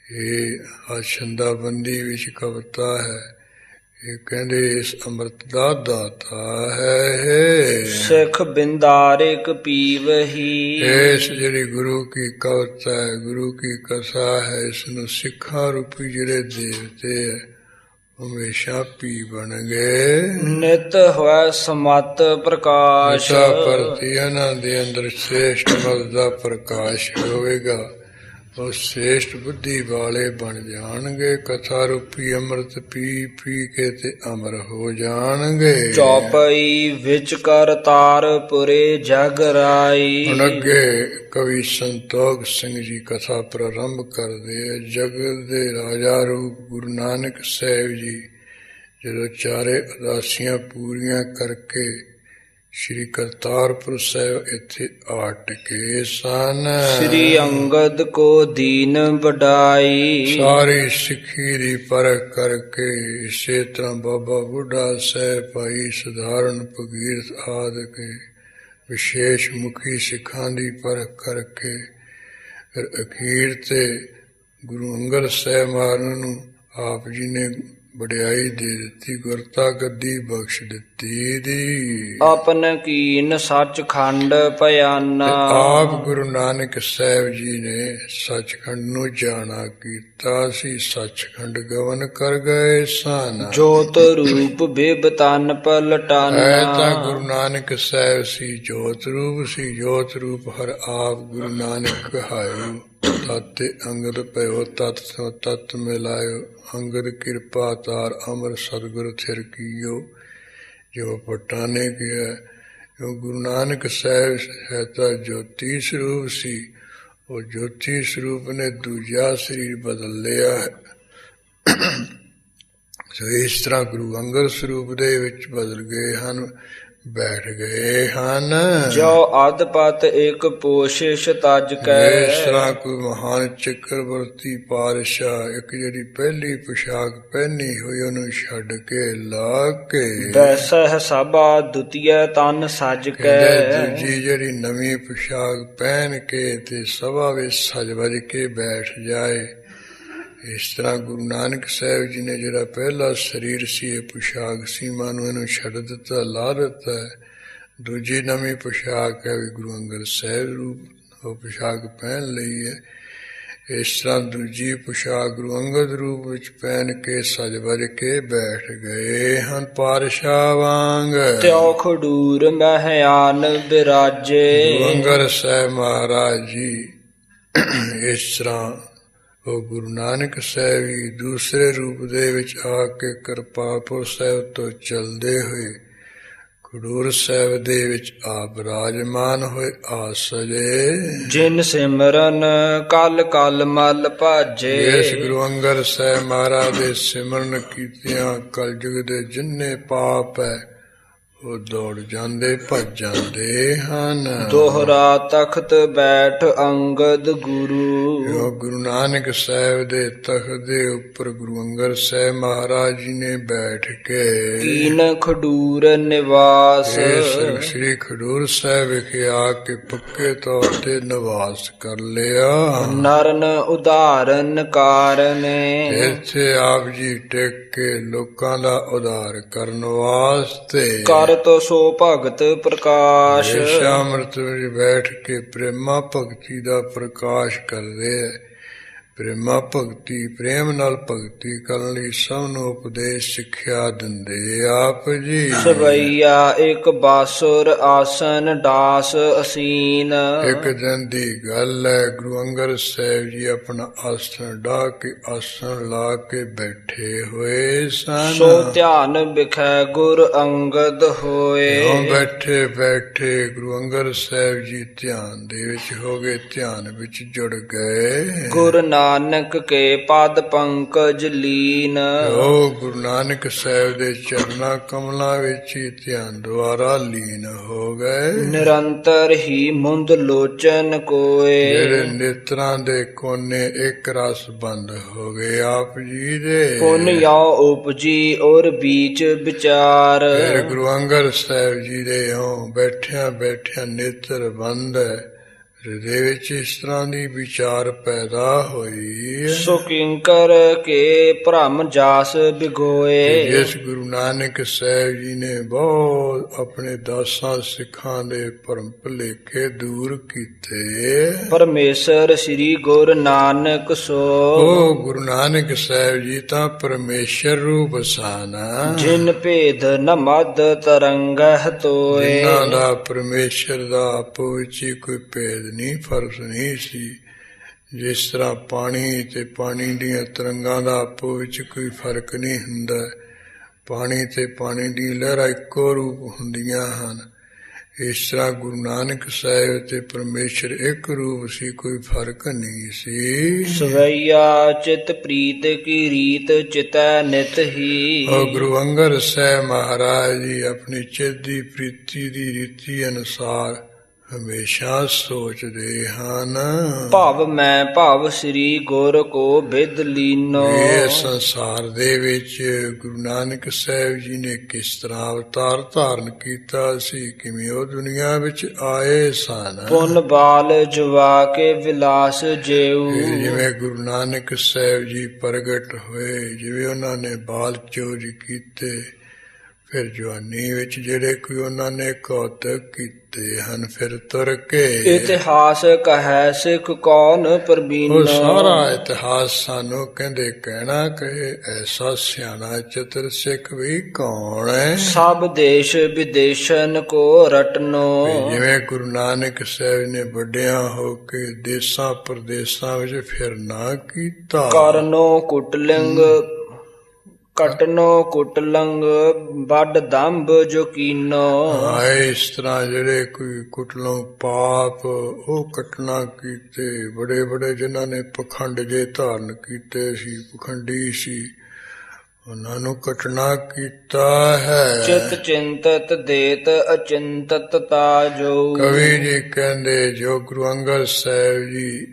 ਇਹ ਛੰਦਾਬੰਦੀ ਵਿੱਚ ਕਵਿਤਾ ਹੈ, ਇਹ ਕਹਿੰਦੇ ਇਸ ਅੰਮ੍ਰਿਤ ਦਾ ਦਾਤਾ ਹੈ। ਸਿੱਖ ਬਿੰਦਾਰਿਕ ਪੀਵਹੀ, ਇਸ ਜਿਹੜੀ ਗੁਰੂ ਕੀ ਕਵਿਤਾ ਹੈ, ਗੁਰੂ ਕੀ ਕਥਾ ਹੈ, ਇਸ ਨੂੰ ਸਿੱਖਾਂ ਰੂਪੀ ਜਿਹੜੇ ਦੇਵਤੇ ਹੈ ਹਮੇਸ਼ਾ ਪੀ ਬਣ ਗਏ। ਨਿਤ ਹੋਇ ਸਮਤ ਪ੍ਰਕਾਸ਼, ਪ੍ਰਤੀ ਇਹਨਾਂ ਦੇ ਅੰਦਰ ਸ੍ਰੇਸ਼ਟ ਮਤ ਦਾ ਪ੍ਰਕਾਸ਼ ਹੋਵੇਗਾ। ਉਹ ਸ੍ਰੇਸ਼ਟ ਬੁੱਧੀ ਵਾਲੇ ਬਣ ਜਾਣਗੇ। ਕਥਾ ਰੂਪੀ ਅੰਮ੍ਰਿਤ ਪੀ ਪੀ ਕੇ ਤੇ ਅਮਰ ਹੋ ਜਾਣਗੇ। ਚੌਪਈ ਵਿਚ ਕਰ ਤਾਰ ਪੁਰੇ ਜਗ ਰਾਈ। ਹੁਣ ਅੱਗੇ ਕਵੀ ਸੰਤੋਖ ਸਿੰਘ ਜੀ ਕਥਾ ਪ੍ਰਾਰੰਭ ਕਰਦੇ ਹੈ। ਜਗਤ ਦੇ ਰਾਜਾ ਰੂਪ ਗੁਰੂ ਨਾਨਕ ਸਾਹਿਬ ਜੀ ਜਦੋਂ ਚਾਰੇ ਉਦਾਸੀਆਂ ਪੂਰੀਆਂ ਕਰਕੇ ਸ਼੍ਰੀ ਕਰਤਾਰਪੁਰ ਸਾਹਿਬ ਇੱਥੇ ਆ ਟਕੇ ਸਨ। ਸ੍ਰੀ ਅੰਗਦ ਕੋ ਦੀਨ ਵਡਾਈ, ਸਾਰੀ ਸਿੱਖੀ ਦੀ ਪਰਖ ਕਰਕੇ ਇਸੇ ਤਰ੍ਹਾਂ ਬਾਬਾ ਬੁੱਢਾ ਸਾਹਿਬ, ਭਾਈ ਸਧਾਰਨ, ਭਗੀਰਥ ਆਦਿ ਕੇ ਵਿਸ਼ੇਸ਼ ਮੁਖੀ ਸਿੱਖਾਂ ਦੀ ਪਰਖ ਕਰਕੇ ਫਿਰ ਅਖੀਰ ਤੇ ਗੁਰੂ ਅੰਗਦ ਸਾਹਿਬ ਮਹਾਰਾਜ ਨੂੰ ਆਪ ਜੀ ਨੇ ਵਡਿਆਈ ਦੇ ਦਿੱਤੀ, ਗੁਰਤਾ ਗੱਦੀ ਬਖਸ਼ ਦਿੱਤੀ ਦੀ। ਆਪਨ ਕੀਨ ਸੱਚਖੰਡ ਭਿਆਨਾ, ਆਪ ਗੁਰੂ ਨਾਨਕ ਸਾਹਿਬ ਜੀ ਨੇ ਸੱਚਖੰਡ ਨੂੰ ਜਾਣਾ ਕੀਤਾ ਸੀ। ਸੱਚਖੰਡ ਗਵਨ ਕਰ ਗਏ ਸਨ। ਜੋਤ ਰੂਪ ਬਿਬ ਤਨ ਪਲਟਾਨਾ, ਹੈ ਤਾਂ ਗੁਰੂ ਨਾਨਕ ਸਾਹਿਬ ਸੀ, ਜੋਤ ਰੂਪ ਸੀ। ਜੋਤ ਰੂਪ ਹਰ ਆਪ ਗੁਰੂ ਨਾਨਕ ਕਹਾਇਓ। ਤਤ ਅੰਗਦ ਭਇਓ ਤਤ ਸੋ ਤਤ ਮਿਲਾਇਓ, ਅੰਗਦ ਕਿਰਪਾ ਤਾਰ ਅਮਰ ਸਤਿਗੁਰ ਥਿਰ ਕੀਓ। ਜੋ ਪਟਾ ਨੇ ਕਿਹਾ ਜੋ ਗੁਰੂ ਨਾਨਕ ਸਾਹਿਬ ਹੈ ਤਾਂ ਜੋਤੀ ਸਰੂਪ ਸੀ। ਉਹ ਜੋਤੀ ਸਰੂਪ ਨੇ ਦੂਜਾ ਸਰੀਰ ਬਦਲ ਲਿਆ ਹੈ। ਸੋ ਇਸ ਤਰ੍ਹਾਂ ਗੁਰੂ ਅੰਗਦ ਸਰੂਪ ਦੇ ਵਿੱਚ ਬਦਲ ਗਏ ਹਨ, ਬੈਠ ਗਏ ਹਨ। ਜੋ ਅਦਪਤ ਇੱਕ ਪੋਸ਼ਿਸ਼ ਤਜ ਕੈ, ਇਸ ਤਰ੍ਹਾਂ ਕੋਈ ਮਹਾਨ ਚੱਕਰਵਰਤੀ ਪਾਤਸ਼ਾਹ ਇੱਕ ਜਿਹੜੀ ਪਹਿਲੀ ਪੁਸ਼ਾਕ ਪਹਿਨੀ ਹੋਈ ਉਹਨੂੰ ਛੱਡ ਕੇ ਲਾ ਕੇ ਵੈਸਹਿ ਸਭਾ ਦੁਤੀਏ ਤਨ ਸਜ ਕੈ, ਦੂਜੀ ਜਿਹੜੀ ਨਵੀਂ ਪੁਸ਼ਾਕ ਪਹਿਨ ਕੇ ਤੇ ਸਭਾ ਵਿੱਚ ਸਜ ਵਜ ਕੇ ਬੈਠ ਜਾਏ। ਇਸ ਤਰ੍ਹਾਂ ਗੁਰੂ ਨਾਨਕ ਸਾਹਿਬ ਜੀ ਨੇ ਜਿਹੜਾ ਪਹਿਲਾ ਸਰੀਰ ਸੀ, ਇਹ ਪੁਸ਼ਾਕ ਸੀਮਾ ਨੂੰ ਇਹਨੂੰ ਛੱਡ ਦਿੱਤਾ, ਲਾ ਦਿੱਤਾ। ਦੂਜੀ ਨਵੀਂ ਪੁਸ਼ਾਕ ਹੈ ਵੀ ਗੁਰੂ ਅੰਗਦ ਸਾਹਿਬ ਰੂਪ ਉਹ ਪੁਸ਼ਾਕ ਪਹਿਨ ਲਈ ਹੈ। ਇਸ ਤਰ੍ਹਾਂ ਦੂਜੀ ਪੁਸ਼ਾਕ ਗੁਰੂ ਅੰਗਦ ਰੂਪ ਵਿੱਚ ਪਹਿਨ ਕੇ ਸਜ ਵਜ ਕੇ ਬੈਠ ਗਏ ਹਨ ਪਾਤਸ਼ਾਹ ਵਾਂਗ। ਤਿਉ ਖਡੂਰ ਮਹਿਆਨ ਬਿਰਾਜੇ, ਗੁਰੂ ਅੰਗਦ ਸਾਹਿਬ ਮਹਾਰਾਜ ਜੀ ਇਸ ਤਰ੍ਹਾਂ ਉਹ ਗੁਰੂ ਨਾਨਕ ਸਾਹਿਬ ਜੀ ਦੂਸਰੇ ਰੂਪ ਦੇ ਵਿੱਚ ਆ ਕੇ ਕਰਤਾਰਪੁਰ ਸਾਹਿਬ ਤੋਂ ਚਲਦੇ ਹੋਏ ਖਡੂਰ ਸਾਹਿਬ ਦੇ ਵਿੱਚ ਆਪ ਬਿਰਾਜਮਾਨ ਹੋਏ ਆ ਸਜੇ। ਜਿਨ ਸਿਮਰਨ ਕਲ ਕਲ ਮਲ ਭਾਜੇ, ਇਸ ਗੁਰੂ ਅੰਗਦ ਸਾਹਿਬ ਮਹਾਰਾਜ ਦੇ ਸਿਮਰਨ ਕੀਤਿਆਂ ਕਲਯੁਗ ਦੇ ਜਿੰਨੇ ਪਾਪ ਹੈ ਉਹ ਦੌੜ ਜਾਂਦੇ ਭੱਜ ਜਾਂਦੇ ਹਨ। ਦੋਹਰਾ ਤਖਤ ਬੈਠ ਅੰਗਦ ਗੁਰੂ, ਜੋ ਗੁਰੂ ਨਾਨਕ ਸਾਹਿਬ ਦੇ ਤਖਤ ਦੇ ਉੱਪਰ ਗੁਰੂ ਅੰਗਦ ਸਾਹਿਬ ਮਹਾਰਾਜ ਜੀ ਨੇ ਬੈਠ ਕੇ ਕੀਨ ਖਡੂਰ ਨਿਵਾਸ, ਸ੍ਰੀ ਖਡੂਰ ਸਾਹਿਬ ਵਿਖੇ ਆ ਕੇ ਪੱਕੇ ਤੌਰ ਤੇ ਨਿਵਾਸ ਕਰ ਲਿਆ। ਨਰਨ ਉਦਾਹਰਨ ਕਾਰਨੇ, ਇੱਥੇ ਆਪ ਜੀ ਟਿਕ ਕੇ ਲੋਕਾਂ ਦਾ ਉਧਾਰ ਕਰਨ ਵਾਸਤੇ ਕਰਤ ਸੋ ਭਗਤ ਪ੍ਰਕਾਸ਼, ਅੰਮ੍ਰਿਤ ਵਿੱਚ ਬੈਠ ਕੇ ਪ੍ਰੇਮਾ ਭਗਤੀ ਦਾ ਪ੍ਰਕਾਸ਼ ਕਰਦੇ ਹੈ। ਪ੍ਰੇਮਾ ਭਗਤੀ ਪ੍ਰੇਮ ਨਾਲ ਭਗਤੀ ਕਰਨ ਲਈ ਸਭ ਨੂੰ ਉਪਦੇਸ਼ ਸਿੱਖਿਆ ਦਿੰਦੇ ਆਪ ਜੀ। ਸਵਈਆ ਇੱਕ ਬਾਸੁਰ ਆਸਨ ਡਾਸ ਅਸੀਨ, ਇੱਕ ਦਿਨ ਦੀ ਗੱਲ ਹੈ, ਗੁਰੂ ਅੰਗਦ ਸਾਹਿਬ ਜੀ ਆਪਣਾ ਆਸਣ ਢਾ ਕੇ ਆਸਣ ਲਾ ਕੇ ਬੈਠੇ ਹੋਏ ਸਨ। ਸੋ ਧਿਆਨ ਵਿਖੈ ਗੁਰ ਅੰਗਦ ਹੋਏ, ਬੈਠੇ ਬੈਠੇ ਗੁਰੂ ਅੰਗਦ ਸਾਹਿਬ ਜੀ ਧਿਆਨ ਦੇ ਵਿੱਚ ਹੋ ਗਏ, ਧਿਆਨ ਵਿੱਚ ਜੁੜ ਗਏ। ਗੁਰ ਨਾਨਕ ਕੇ ਪਦ ਪੰਕਜ ਲੀਨ, ਉਹ ਗੁਰੂ ਨਾਨਕ ਸਾਹਿਬ ਦੇ ਚਰਨਾਂ ਕਮਲਾਂ ਵਿੱਚ ਹੀ ਧਿਆਨ ਦੁਆਰਾ ਲੀਨ ਹੋ ਗਏ। ਨਿਰੰਤਰ ਹੀ ਮੁੰਦ ਲੋਚਨ ਕੋਏ, ਜਿਹੜੇ ਨੇਤਰਾਂ ਦੇ ਕੋਨੇ ਇੱਕ ਰਸ ਬੰਦ ਹੋ ਗਏ ਆਪ ਜੀ ਦੇ। ਪੁਨ ਯੋ ਉਪਜੀ ਔਰ ਬੀਚ ਵਿਚਾਰ, ਫਿਰ ਗੁਰੂ ਅੰਗਦ ਸਾਹਿਬ ਜੀ ਦੇ ਬੈਠਿਆਂ ਬੈਠਿਆਂ ਨੇਤਰ ਬੰਦ ਹੈ, ਹਿਰਦੇ ਵਿੱਚ ਇਸ ਤਰ੍ਹਾਂ ਦੀ ਵਿਚਾਰ ਪੈਦਾ ਹੋਈ ਹੈ। ਸੋ ਕਿੰਕਰ ਕੇ ਭ੍ਰਮ ਜਾਸ ਬਿਗੋਏ। ਜਿਸ ਗੁਰੂ ਨਾਨਕ ਸਾਹਿਬ ਜੀ ਨੇ ਬਹੁਤ ਆਪਣੇ ਦਾਸਾਂ ਸਿੱਖਾਂ ਦੇ ਭਰਮ ਭੁਲੇਖੇ ਦੂਰ ਕੀਤੇ, ਪਰਮੇਸ਼ਰ ਸ੍ਰੀ ਗੁਰੂ ਨਾਨਕ ਸੋ। ਉਹ ਗੁਰੂ ਨਾਨਕ ਸਾਹਿਬ ਜੀ ਤਾਂ ਪਰਮੇਸ਼ਰ ਰੂਪ ਸਨ, ਜਿਨ ਭੇਦ ਨ ਮਦ ਤਰੰਗਹ ਤੋਏ। ਜਿਨ੍ਹਾਂ ਦਾ ਪਰਮੇਸ਼ਰ ਦਾ ਆਪੋ ਵਿੱਚ ਹੀ ਕੋਈ ਭੇਦ ਨਹੀਂ, ਫਰਕ ਨਹੀਂ ਸੀ। ਜਿਸ ਤਰ੍ਹਾਂ ਪਾਣੀ ਤੇ ਪਾਣੀ ਦੀਆਂ ਤਰੰਗਾਂ ਦਾ ਆਪੋ ਵਿੱਚ ਕੋਈ ਫਰਕ ਨਹੀਂ ਹੁੰਦਾ, ਪਾਣੀ ਤੇ ਪਾਣੀ ਦੀ ਲਹਿਰਾਂ ਇੱਕੋ ਰੂਪ ਹੁੰਦੀਆਂ ਹਨ, ਇਸ ਤਰ੍ਹਾਂ ਗੁਰੂ ਨਾਨਕ ਸਾਹਿਬ ਤੇ ਪਰਮੇਸ਼ਰ ਇੱਕ ਰੂਪ ਸੀ, ਕੋਈ ਫਰਕ ਨਹੀਂ ਸੀ। ਸਵਈਆ ਚਿਤ ਪ੍ਰੀਤ ਕੀ ਰੀਤ ਚਿਤੈ ਨਿਤ ਹੀ। ਉਹ ਗੁਰੂ ਅੰਗਦ ਸਾਹਿਬ ਮਹਾਰਾਜ ਜੀ ਆਪਣੀ ਚਿੱਤ ਦੀ ਪ੍ਰੀਤੀ ਦੀ ਰੀਤੀ ਅਨੁਸਾਰ ਹਮੇਸ਼ਾ ਸੋਚਦੇ ਹਨ, ਭਵ ਮੈਂ ਭਵ ਸ੍ਰੀ ਗੁਰ ਕੋ ਬਿਦ ਲੀਨੋ। ਇਹ ਸੰਸਾਰ ਦੇ ਵਿੱਚ ਗੁਰੂ ਨਾਨਕ ਸਾਹਿਬ ਜੀ ਨੇ ਕਿਸ ਤਰ੍ਹਾਂ ਅਵਤਾਰ ਧਾਰਨ ਕੀਤਾ ਸੀ, ਕਿਵੇਂ ਉਹ ਦੁਨੀਆ ਵਿੱਚ ਆਏ ਸਨ। ਪੁਨ ਬਾਲ ਜਵਾ ਕੇ ਵਿਲਾਸ ਜੇਉ। ਜਿਵੇਂ ਗੁਰੂ ਨਾਨਕ ਸਾਹਿਬ ਜੀ ਪ੍ਰਗਟ ਹੋਏ, ਜਿਵੇਂ ਉਹਨਾਂ ਨੇ ਬਾਲ ਚੋਜ ਕੀਤੇ, ਫਿਰ ਜਵਾਨੀ ਵਿੱਚ ਜਿਹੜੇ ਕੋਈ ਉਹਨਾਂ ਨੇ ਕੌਤਕ ਕੀਤੇ ਹਨ, ਫਿਰ ਤੁਰ ਕੇ ਇਤਿਹਾਸ ਕਹੈ ਸਿੱਖ ਕੌਣ ਪ੍ਰਬੀਨ। ਉਹ ਸਾਰਾ ਇਤਿਹਾਸ ਸਾਨੂੰ ਕਹਿੰਦੇ ਕਹਿਣਾ ਕਹੇ, ਐਸਾ ਸਿਆਣਾ ਚਤੁਰ ਸਿੱਖ ਵੀ ਕੌਣ ਹੈ। ਸਭ ਦੇਸ਼ ਵਿਦੇਸ਼ਨ ਕੋ ਰਟਨੋ। ਜਿਵੇਂ ਗੁਰੂ ਨਾਨਕ ਸਾਹਿਬ ਨੇ ਵੱਡਿਆਂ ਹੋ ਕੇ ਦੇਸਾਂ ਪ੍ਰਦੇਸਾਂ ਵਿੱਚ ਫਿਰਨਾ ਕੀਤਾ, ਕਰਨੋ ਕੁਟਲਿੰਗ ਕਟਨੋ ਕੁਟਲੰਗ ਵੱਡ ਦੰਭ ਜੋ ਕੀਨੋ। ਇਸ ਤਰ੍ਹਾਂ ਜਿਹੜੇ ਕੋਈ ਕੁਟਲੋਂ ਪਾਪ ਉਹ ਕੱਟਣਾ ਕੀਤੇ, ਬੜੇ ਬੜੇ ਜਿਨ੍ਹਾਂ ਨੇ ਪਖੰਡ ਜੇ ਧਾਰਨ ਕੀਤੇ ਸੀ, ਪਖੰਡੀ ਸੀ, ਉਹਨਾਂ ਨੂੰ ਕੱਟਣਾ ਕੀਤਾ ਹੈ। ਚਿਤ ਚਿੰਤਤ ਦੇਤ ਅਚਿੰਤਤ ਤਾਜੋ। ਕਵੀ ਜੀ ਕਹਿੰਦੇ ਜੋ ਗੁਰੂ ਅੰਗਦ ਸਾਹਿਬ ਜੀ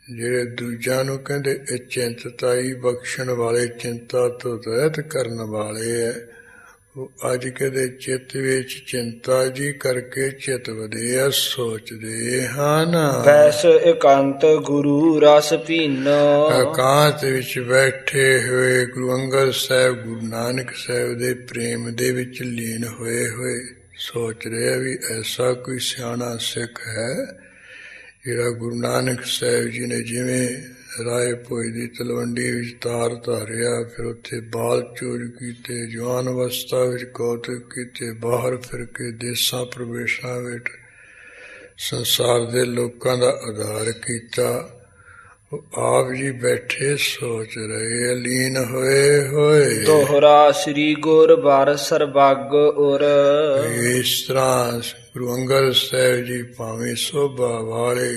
ਜਿਹੜੇ ਦੂਜਿਆਂ ਨੂੰ ਕਹਿੰਦੇ ਅਚਿੰਤਤਾਈ ਬਖਸ਼ਣ ਵਾਲੇ, ਚਿੰਤਾ ਤੋਂ ਰਹਿਤ ਕਰਨ ਵਾਲੇ ਹੈ, ਉਹ ਅੱਜ ਕਹਿੰਦੇ ਚਿੱਤ ਵਿੱਚ ਚਿੰਤਾ ਜੀ ਕਰਕੇ ਚਿੱਤ ਵਧਿਆ ਸੋਚਦੇ ਹਨ। ਵੈਸ ਇਕਾਂਤ ਗੁਰੂ ਰਸ ਪੀਨੋ। ਇਕਾਂਤ ਵਿੱਚ ਬੈਠੇ ਹੋਏ ਗੁਰੂ ਅੰਗਦ ਸਾਹਿਬ ਗੁਰੂ ਨਾਨਕ ਸਾਹਿਬ ਦੇ ਪ੍ਰੇਮ ਦੇ ਵਿੱਚ ਲੀਨ ਹੋਏ ਹੋਏ ਸੋਚ ਰਹੇ ਵੀ ਐਸਾ ਕੋਈ ਸਿਆਣਾ ਸਿੱਖ ਹੈ ਜਿਹੜਾ ਗੁਰੂ ਨਾਨਕ ਸਾਹਿਬ ਜੀ ਨੇ ਜਿਵੇਂ ਰਾਏ ਭੋਏ ਦੀ ਤਲਵੰਡੀ ਵਿੱਚ ਤਾਰ ਧਾਰਿਆ, ਫਿਰ ਉੱਥੇ ਬਾਲ ਚੋਰ ਕੀਤੇ, ਜਵਾਨ ਅਵਸਥਾ ਵਿੱਚ ਕੌਤਕ ਕੀਤੇ, ਬਾਹਰ ਫਿਰ ਕੇ ਦੇਸਾਂ ਪ੍ਰਵੇਸ਼ਾਂ ਵਿੱਚ ਸੰਸਾਰ ਦੇ ਲੋਕਾਂ ਦਾ ਉਧਾਰ ਕੀਤਾ, ਉਹ ਆਪ ਜੀ ਬੈਠੇ ਸੋਚ ਰਹੇ ਅਲੀਨ ਹੋਏ ਦੋਹਰਾ ਸ੍ਰੀ ਗੁਰ ਬਾਰ ਸਰਬੱਗ ਉਰ। ਇਸ ਤਰ੍ਹਾਂ ਗੁਰੂ ਅੰਗਦ ਸਾਹਿਬ ਜੀ ਭਾਵੇਂ ਸੋਭਾ ਵਾਲੇ,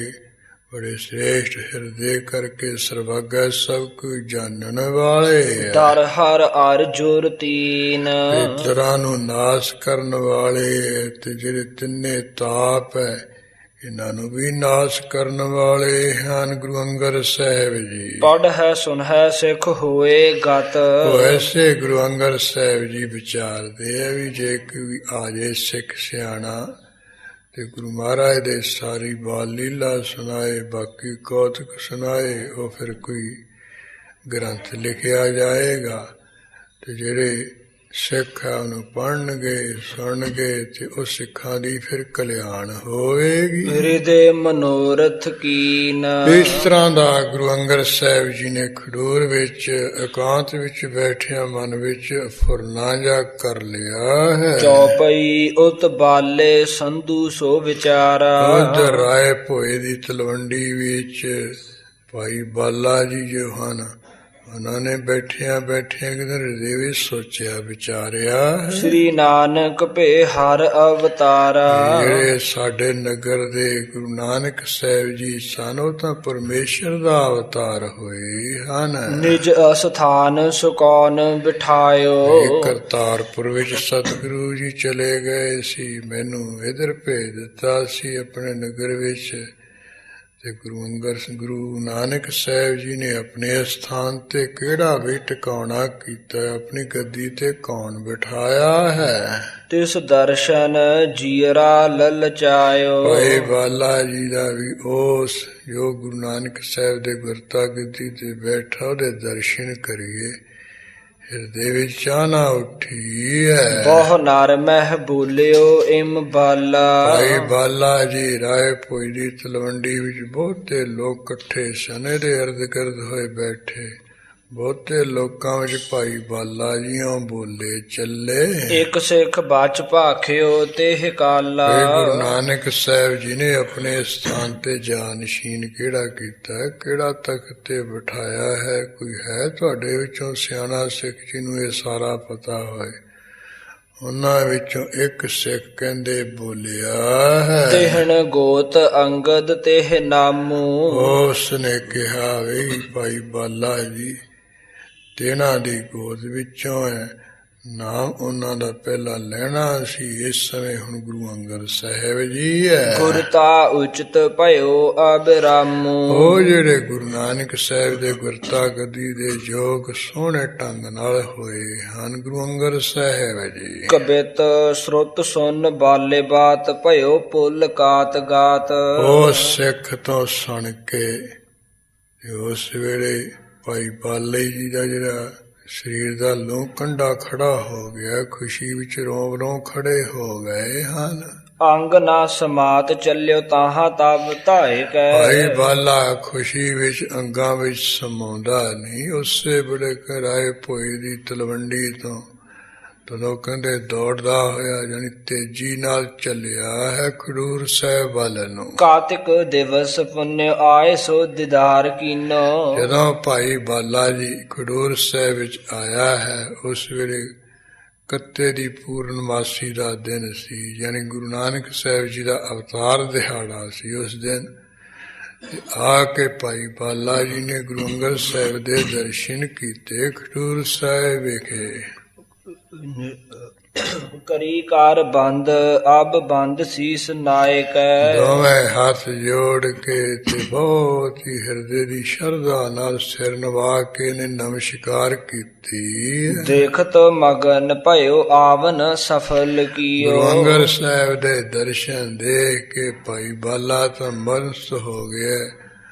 ਬੜੇ ਸ੍ਰੇਸ਼ਟ ਹਿਰਦੇ ਕਰਕੇ ਸਰਬੱਗਾ ਸਭ ਕੁਝ ਜਾਣਨ ਵਾਲੇ, ਦਰ ਹਰ ਅਰਜੁਰ ਤੀਨ। ਪਿਤਰਾਂ ਨੂੰ ਨਾਸ਼ ਕਰਨ ਵਾਲੇ, ਤੇ ਜਿਹੜੇ ਤਿੰਨੇ ਤਾਪ ਹੈ ਇਹਨਾਂ ਨੂੰ ਵੀ ਨਾਸ਼ ਕਰਨ ਵਾਲੇ ਹਨ ਗੁਰੂ ਅੰਗਦ ਸਾਹਿਬ ਜੀ। ਪੜ੍ਹ ਹੈ ਸੁਣ ਹੈ ਸਿੱਖ ਹੋਏ ਗਤ। ਉਹ ਐਸੇ ਗੁਰੂ ਅੰਗਦ ਸਾਹਿਬ ਜੀ ਵਿਚਾਰਦੇ ਆ ਵੀ ਜੇ ਕੋਈ ਆ ਜੇ ਸਿੱਖ ਸਿਆਣਾ ਤੇ ਗੁਰੂ ਮਹਾਰਾਜ ਦੇ ਸਾਰੀ ਬਾਲ ਲੀਲਾ ਸੁਣਾਏ, ਬਾਕੀ ਕੌਤਕ ਸੁਣਾਏ, ਉਹ ਫਿਰ ਕੋਈ ਗ੍ਰੰਥ ਲਿਖਿਆ ਜਾਏਗਾ, ਤੇ ਜਿਹੜੇ ਸਿੱਖ ਆ ਉਹਨੂੰ ਪੜ੍ਹਨਗੇ ਸੁਣਨਗੇ ਤੇ ਉਹ ਸਿੱਖਾਂ ਦੀ ਫਿਰ ਕਲਿਆਣ ਹੋਵੇਗੀ। ਹਿਰਦੇ ਮਨੋਰਥ ਕੀਨ। ਇਸ ਤਰ੍ਹਾਂ ਦਾ ਗੁਰੂ ਅੰਗਦ ਸਾਹਿਬ ਜੀ ਨੇ ਖਡੂਰ ਵਿੱਚ ਇਕਾਂਤ ਵਿੱਚ ਬੈਠਿਆ ਮਨ ਵਿੱਚ ਫੁਰਨਾ ਜਾ ਕਰ ਲਿਆ ਹੈ। ਚੌਪਈ ਉਤ ਬਾਲੇ ਸੰਧੂ ਸੋ ਵਿਚਾਰਾ। ਉਧਰ ਰਾਏ ਭੋਏ ਦੀ ਤਲਵੰਡੀ ਵਿੱਚ ਭਾਈ ਬਾਲਾ ਜੀ ਜੋ ਹਨ, ਉਹਨਾਂ ਨੇ ਬੈਠਿਆਂ ਕਿਤੇ ਹਿਰਦੇ ਵਿੱਚ ਸੋਚਿਆ ਵਿਚਾਰਿਆ, ਸ੍ਰੀ ਨਾਨਕ ਭੇ ਹਰ ਅਵਤਾਰਾ। ਜਿਹੜੇ ਸਾਡੇ ਨਗਰ ਦੇ ਗੁਰੂ ਨਾਨਕ ਸਾਹਿਬ ਜੀ ਸਨ, ਉਹ ਤਾਂ ਪਰਮੇਸ਼ਰ ਦਾ ਅਵਤਾਰ ਹੋਏ ਹਨ। ਨਿਜ ਅਸਥਾਨ ਸੁਕੌਨ ਬਿਠਾਇਓ। ਕਰਤਾਰਪੁਰ ਵਿੱਚ ਸਤਿਗੁਰੂ ਜੀ ਚਲੇ ਗਏ ਸੀ, ਮੈਨੂੰ ਇਧਰ ਭੇਜ ਦਿੱਤਾ ਸੀ ਆਪਣੇ ਨਗਰ ਵਿੱਚ, ਤੇ ਗੁਰੂ ਨਾਨਕ ਸਾਹਿਬ ਜੀ ਨੇ ਆਪਣੇ ਸਥਾਨ ਤੇ ਕਿਹੜਾ ਵੀ ਟਿਕਾਣਾ ਕੀਤਾ, ਆਪਣੀ ਗੱਦੀ ਤੇ ਕੌਣ ਬਿਠਾਇਆ ਹੈ। ਤਿਸ ਦਰਸ਼ਨ ਜੀਰਾ ਲਲਚਾਇਓ। ਭਾਈ ਬਾਲਾ ਜੀ ਦਾ ਵੀ ਉਸ ਜੋ ਗੁਰੂ ਨਾਨਕ ਸਾਹਿਬ ਦੇ ਗੁਰਤਾ ਗੱਦੀ ਤੇ ਬੈਠਾ ਉਹਦੇ ਦਰਸ਼ਨ ਕਰੀਏ, ਹਿਰਦੇ ਵਿੱਚ ਚਾਹਨਾ ਉੱਠੀ ਹੈ। ਬਹੁ ਨਰ ਮਹਿ ਬੋਲਿਓ ਇਮ ਬਾਲਾ। ਭਾਈ ਬਾਲਾ ਜੀ ਰਾਏ ਭੋਈ ਦੀ ਤਲਵੰਡੀ ਵਿੱਚ ਬਹੁਤੇ ਲੋਕ ਇਕੱਠੇ ਸਨ, ਇਹਦੇ ਇਰਦ ਗਿਰਦ ਹੋਏ ਬੈਠੇ। ਬਹੁਤੇ ਲੋਕਾਂ ਵਿੱਚ ਭਾਈ ਬਾਲਾ ਜੀਓ ਬੋਲੇ ਚੱਲੇ। ਇੱਕ ਸਿੱਖ ਬਚ ਭਾਖਿਓ ਤੇ ਕਾਲਾ। ਗੁਰੂ ਨਾਨਕ ਸਾਹਿਬ ਜੀ ਨੇ ਆਪਣੇ ਸਥਾਨ ਤੇ ਜਾਨਸ਼ੀਨ ਕਿਹੜਾ ਕੀਤਾ, ਕਿਹੜਾ ਤਖਤ ਤੇ ਬਿਠਾਇਆ ਹੈ। ਕੋਈ ਹੈ ਤੁਹਾਡੇ ਵਿੱਚੋਂ ਸਿਆਣਾ ਸਿੱਖ ਜਿਹਨੂੰ ਇਹ ਸਾਰਾ ਪਤਾ ਹੋਏ? ਉਹਨਾਂ ਵਿੱਚੋਂ ਇੱਕ ਸਿੱਖ ਕਹਿੰਦੇ ਬੋਲਿਆ ਹੈ, ਤਿਹਣ ਗੋਤ ਅੰਗਦ ਤੇ ਨਾਮੂ। ਉਸ ਨੇ ਕਿਹਾ ਵੀ ਭਾਈ ਬਾਲਾ ਜੀ ਤੇਨਾਂ ਦੀ ਗੋਦ ਵਿੱਚੋਂ ਹੈ, ਨਾਮ ਉਹਨਾਂ ਦਾ ਪਹਿਲਾਂ ਲੈਣਾ ਸੀ। ਇਸ ਸਮੇਂ ਹੁਣ ਗੁਰੂ ਅੰਗਦ ਸਾਹਿਬ ਜੀ ਹੈ। ਗੁਰਤਾ ਉਚਿਤ ਭਇਓ ਅਬਰਾਮੂ। ਉਹ ਜਿਹੜੇ ਗੁਰੂ ਨਾਨਕ ਸਾਹਿਬ ਦੇ ਗੁਰਤਾ ਗੱਦੀ ਦੇ ਯੋਗ ਸੋਹਣੇ ਢੰਗ ਨਾਲ ਹੋਏ ਹਨ, ਗੁਰੂ ਅੰਗਦ ਸਾਹਿਬ ਜੀ। ਕਬਿਤ ਸ਼ਰੁਤ ਸੁਨ ਬਾਲੇ ਬਾਤ ਭਇਓ ਪੁੱਲ ਕਾਤ ਗਾਤ। ਉਹ ਸਿੱਖ ਤੋਂ ਸੁਣ ਕੇ ਉਸ ਵੇਲੇ ਭਾਈ ਬਾਲੇ ਜੀ ਦਾ ਜਿਹੜਾ ਸਰੀਰ ਦਾ ਲਹੂ ਕੰਡਾ ਖੜਾ ਹੋ ਗਿਆ, ਖੁਸ਼ੀ ਵਿੱਚ ਰੋਂ ਰੋਂ ਖੜੇ ਹੋ ਗਏ ਹਨ। ਅੰਗ ਨਾ ਸਮਾਤ ਚੱਲਿਓ ਤਾਹਾਂ ਤਬ ਧਾਇ ਕੈ। ਭਾਈ ਬਾਲਾ ਖੁਸ਼ੀ ਵਿੱਚ ਅੰਗਾਂ ਵਿੱਚ ਸਮਾਉਂਦਾ ਨਹੀਂ। ਉਸੇ ਵੇਲੇ ਰਾਏ ਭੋਈ ਦੀ ਤਲਵੰਡੀ ਤੋਂ ਤਦੋਂ ਕਹਿੰਦੇ ਦੌੜਦਾ ਹੋਇਆ ਜਾਨੀ ਤੇਜ਼ੀ ਨਾਲ ਚੱਲਿਆ ਹੈ ਖਡੂਰ ਸਾਹਿਬ ਵੱਲ ਨੂੰ। ਕਾਤਿਕ ਦਿਵਸ ਪੁੰਨਿ ਆਏ ਸੋ ਦੀਦਾਰ ਕੀਨੋ। ਜਦੋਂ ਭਾਈ ਬਾਲਾ ਜੀ ਖਡੂਰ ਸਾਹਿਬ ਵਿੱਚ ਆਇਆ ਹੈ, ਉਸ ਵੇਲੇ ਕੱਤੇ ਦੀ ਪੂਰਨਮਾਸੀ ਦਾ ਦਿਨ ਸੀ, ਯਾਨੀ ਗੁਰੂ ਨਾਨਕ ਸਾਹਿਬ ਜੀ ਦਾ ਅਵਤਾਰ ਦਿਹਾੜਾ ਸੀ। ਉਸ ਦਿਨ ਆ ਕੇ ਭਾਈ ਬਾਲਾ ਜੀ ਨੇ ਗੁਰੂ ਅੰਗਦ ਸਾਹਿਬ ਦੇ ਦਰਸ਼ਨ ਕੀਤੇ ਖਡੂਰ ਸਾਹਿਬ ਵਿਖੇ। ਕਰੀ ਕਾਰ ਬੰਦ ਅਬ ਬੰਦ ਸੀਸ ਨਾਇਕ। ਦੋਵੇਂ ਹੱਥ ਜੋੜ ਕੇ ਤੇ ਬਹੁਤ ਹੀ ਹਿਰਦੇ ਦੀ ਸ਼ਰਧਾ ਨਾਲ ਸਿਰ ਨਵਾ ਕੇ ਨੇ ਨਮਸਕਾਰ ਕੀਤੀ। ਦੇਖਤ ਮਗਨ ਭਇਓ ਆਵਨ ਸਫਲ ਕੀਓ। ਗੁਰੂ ਅੰਗਦ ਸਾਹਿਬ ਦੇ ਦਰਸ਼ਨ ਦੇਖ ਕੇ ਭਾਈ ਬਾਲਾ ਤਾਂ ਮਸਤ ਹੋ ਗਿਆ।